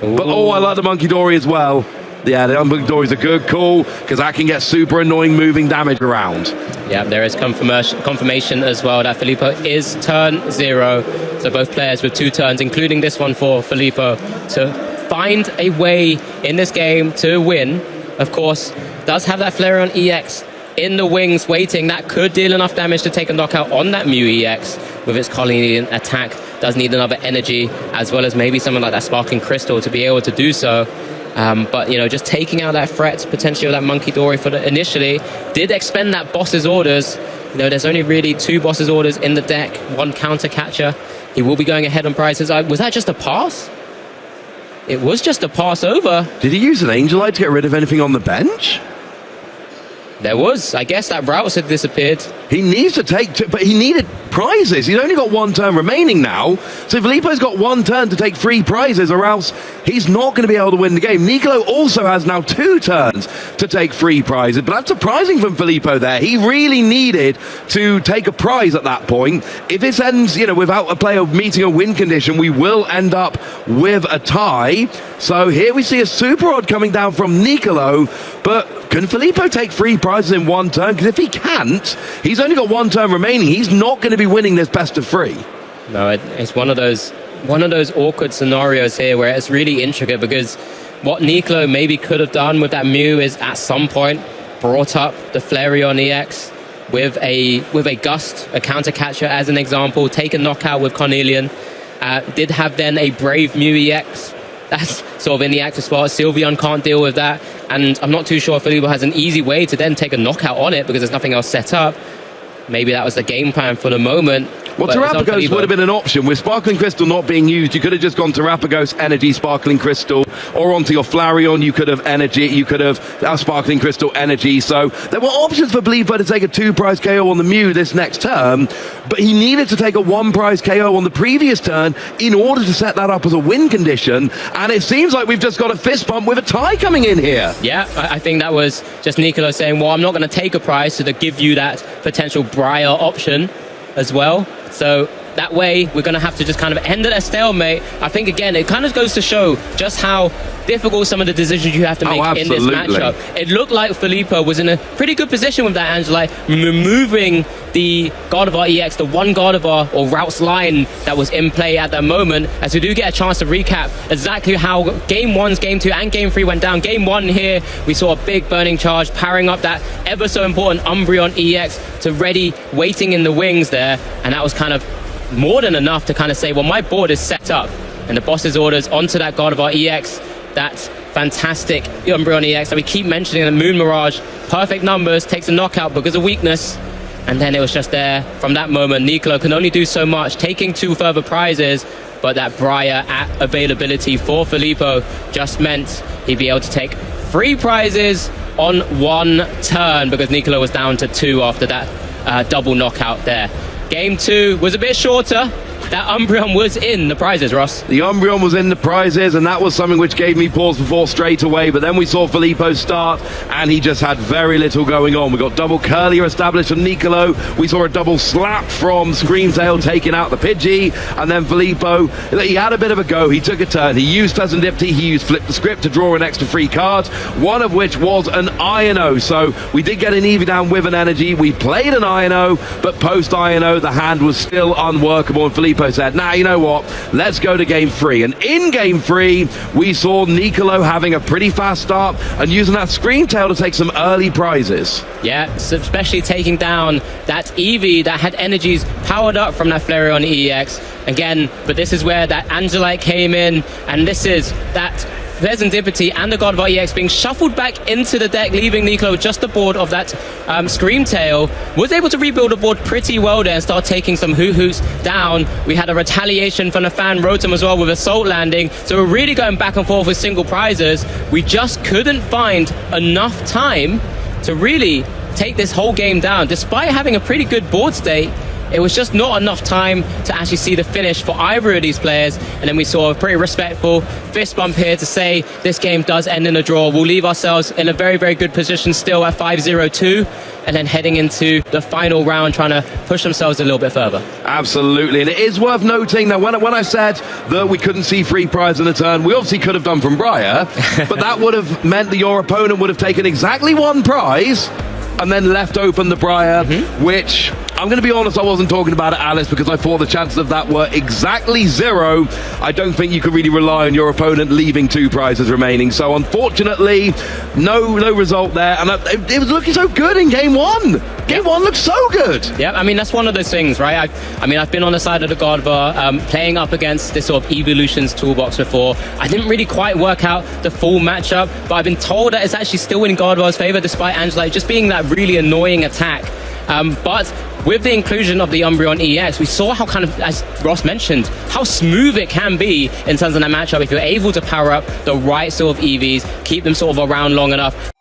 Ooh. But I like the Monkey Dory as well. Yeah, the Monkey Dory is a good call because that can get super annoying moving damage around. Yeah, there is confirmation as well that Filippo is turn 0. So both players with 2 turns, including this one for Filippo, to find a way in this game to win. Of course, does have that Flareon EX in the wings waiting. That could deal enough damage to take a knockout on that Mew EX with its Colleen attack. Does need another energy, as well as maybe something like that Sparkling Crystal to be able to do so. But, you know, just taking out that threat, potentially, of that Monkey Dory for the initially, did expend that boss's orders. You know, there's only really 2 boss's orders in the deck, 1 counter catcher. He will be going ahead on prizes. Was that just a pass? It was just a pass over. Did he use an Angel Eye to get rid of anything on the bench? There was. I guess that Routes had disappeared. He needs to take, but he needed prizes. He's only got 1 turn remaining now. So Filippo's got 1 turn to take 3 prizes, or else he's not going to be able to win the game. Nicolo also has now 2 turns to take 3 prizes, but that's surprising from Filippo there. He really needed to take a prize at that point. If this ends, you know, without a player meeting a win condition, we will end up with a tie. So here we see a Super Rod coming down from Nicolo, but can Filippo take 3 prizes in 1 turn? Because if he can't, he's only got 1 turn remaining. He's not going to be winning this best of 3. No, it's one of those awkward scenarios here where it's really intricate, because what Nicolo maybe could have done with that Mew is at some point brought up the Flareon EX with a Gust, a counter catcher as an example, take a knockout with Cornelian. Did have then a Brave Mew EX. That's sort of in the active spot. Sylveon can't deal with that, and I'm not too sure if Filippo has an easy way to then take a knockout on it because there's nothing else set up. Maybe that was the game plan for the moment. Well, Terrapagos would have been an option. With Sparkling Crystal not being used, you could have just gone Terrapagos, Energy, Sparkling Crystal, or onto your Flareon, you could have Energy, you could have Sparkling Crystal, Energy. So there were options for Filippo to take a 2-prize KO on the Mew this next turn, but he needed to take a 1-prize KO on the previous turn in order to set that up as a win condition, and it seems like we've just got a fist bump with a tie coming in here. Yeah, I think that was just Nicolo saying, well, I'm not going to take a prize, so to give you that potential Briar option as well. So that way we're going to have to just kind of end at a stalemate. I think, again, it kind of goes to show just how difficult some of the decisions you have to make in this matchup. It looked like Filippo was in a pretty good position with that Angeli, removing the Gardevoird EX, the 1 Gardevoird or Routes line that was in play at that moment, as we do get a chance to recap exactly how Game 1, Game 2 and Game 3 went down. Game 1 here, we saw a big burning charge, powering up that ever so important Umbreon EX to ready, waiting in the wings there, and that was kind of more than enough to kind of say, well, my board is set up, and the boss's orders onto that Gardevoird EX, that fantastic Umbreon EX that we keep mentioning, the Moon Mirage, perfect numbers, takes a knockout because of weakness, and then it was just there. From that moment, Nicolo can only do so much, taking 2 further prizes, but that Briar at availability for Filippo just meant he'd be able to take 3 prizes on 1 turn, because Nicolo was down to 2 after that double knockout there. Game 2 was a bit shorter. That Umbreon was in the prizes, Ross. The Umbreon was in the prizes, and that was something which gave me pause before straight away. But then we saw Filippo start, and he just had very little going on. We got double Curlier established from Nicolo. We saw a double slap from Screamtail taking out the Pidgey. And then Filippo, he had a bit of a go. He took a turn. He used Pleasantipty. He used Flip the Script to draw an extra 3 cards, one of which was an INO. So we did get an Eevee down with an energy. We played an INO, but post INO, the hand was still unworkable. And Filippo Filippo said, nah, you know what, let's go to game 3. And in game 3, we saw Nicolo having a pretty fast start and using that screen tail to take some early prizes. Yeah, so especially taking down that Eevee that had energies powered up from that Flareon EX. Again, but this is where that Angelite came in, and this is that Serendipity and the Gardevoird EX being shuffled back into the deck, leaving Nicolo with just the board of that Screamtail. Was able to rebuild the board pretty well there and start taking some hoo-hoos down. We had a retaliation from the fan Rotom as well with Assault landing. So we're really going back and forth with single prizes. We just couldn't find enough time to really take this whole game down. Despite having a pretty good board state, it was just not enough time to actually see the finish for either of these players. And then we saw a pretty respectful fist bump here to say this game does end in a draw. We'll leave ourselves in a very, very good position still at 5-0-2, and then heading into the final round trying to push themselves a little bit further. Absolutely, and it is worth noting that when I said that we couldn't see free prize in the turn, we obviously could have done from Briar, but that would have meant that your opponent would have taken exactly one prize and then left open the Briar, which, I'm going to be honest, I wasn't talking about it, Alice, because I thought the chances of that were exactly 0. I don't think you could really rely on your opponent leaving 2 prizes remaining. So unfortunately, no result there. And it was looking so good in game 1. Game 1 looked so good. Yeah, I mean, that's one of those things, right? I've been on the side of the Gardevoird, playing up against this sort of Evolutions Toolbox before. I didn't really quite work out the full matchup, but I've been told that it's actually still in Gardevoird's favor, despite Angelite just being that really annoying attack. But with the inclusion of the Umbreon EX, we saw how kind of, as Ross mentioned, how smooth it can be in terms of that matchup if you're able to power up the right sort of EVs, keep them sort of around long enough.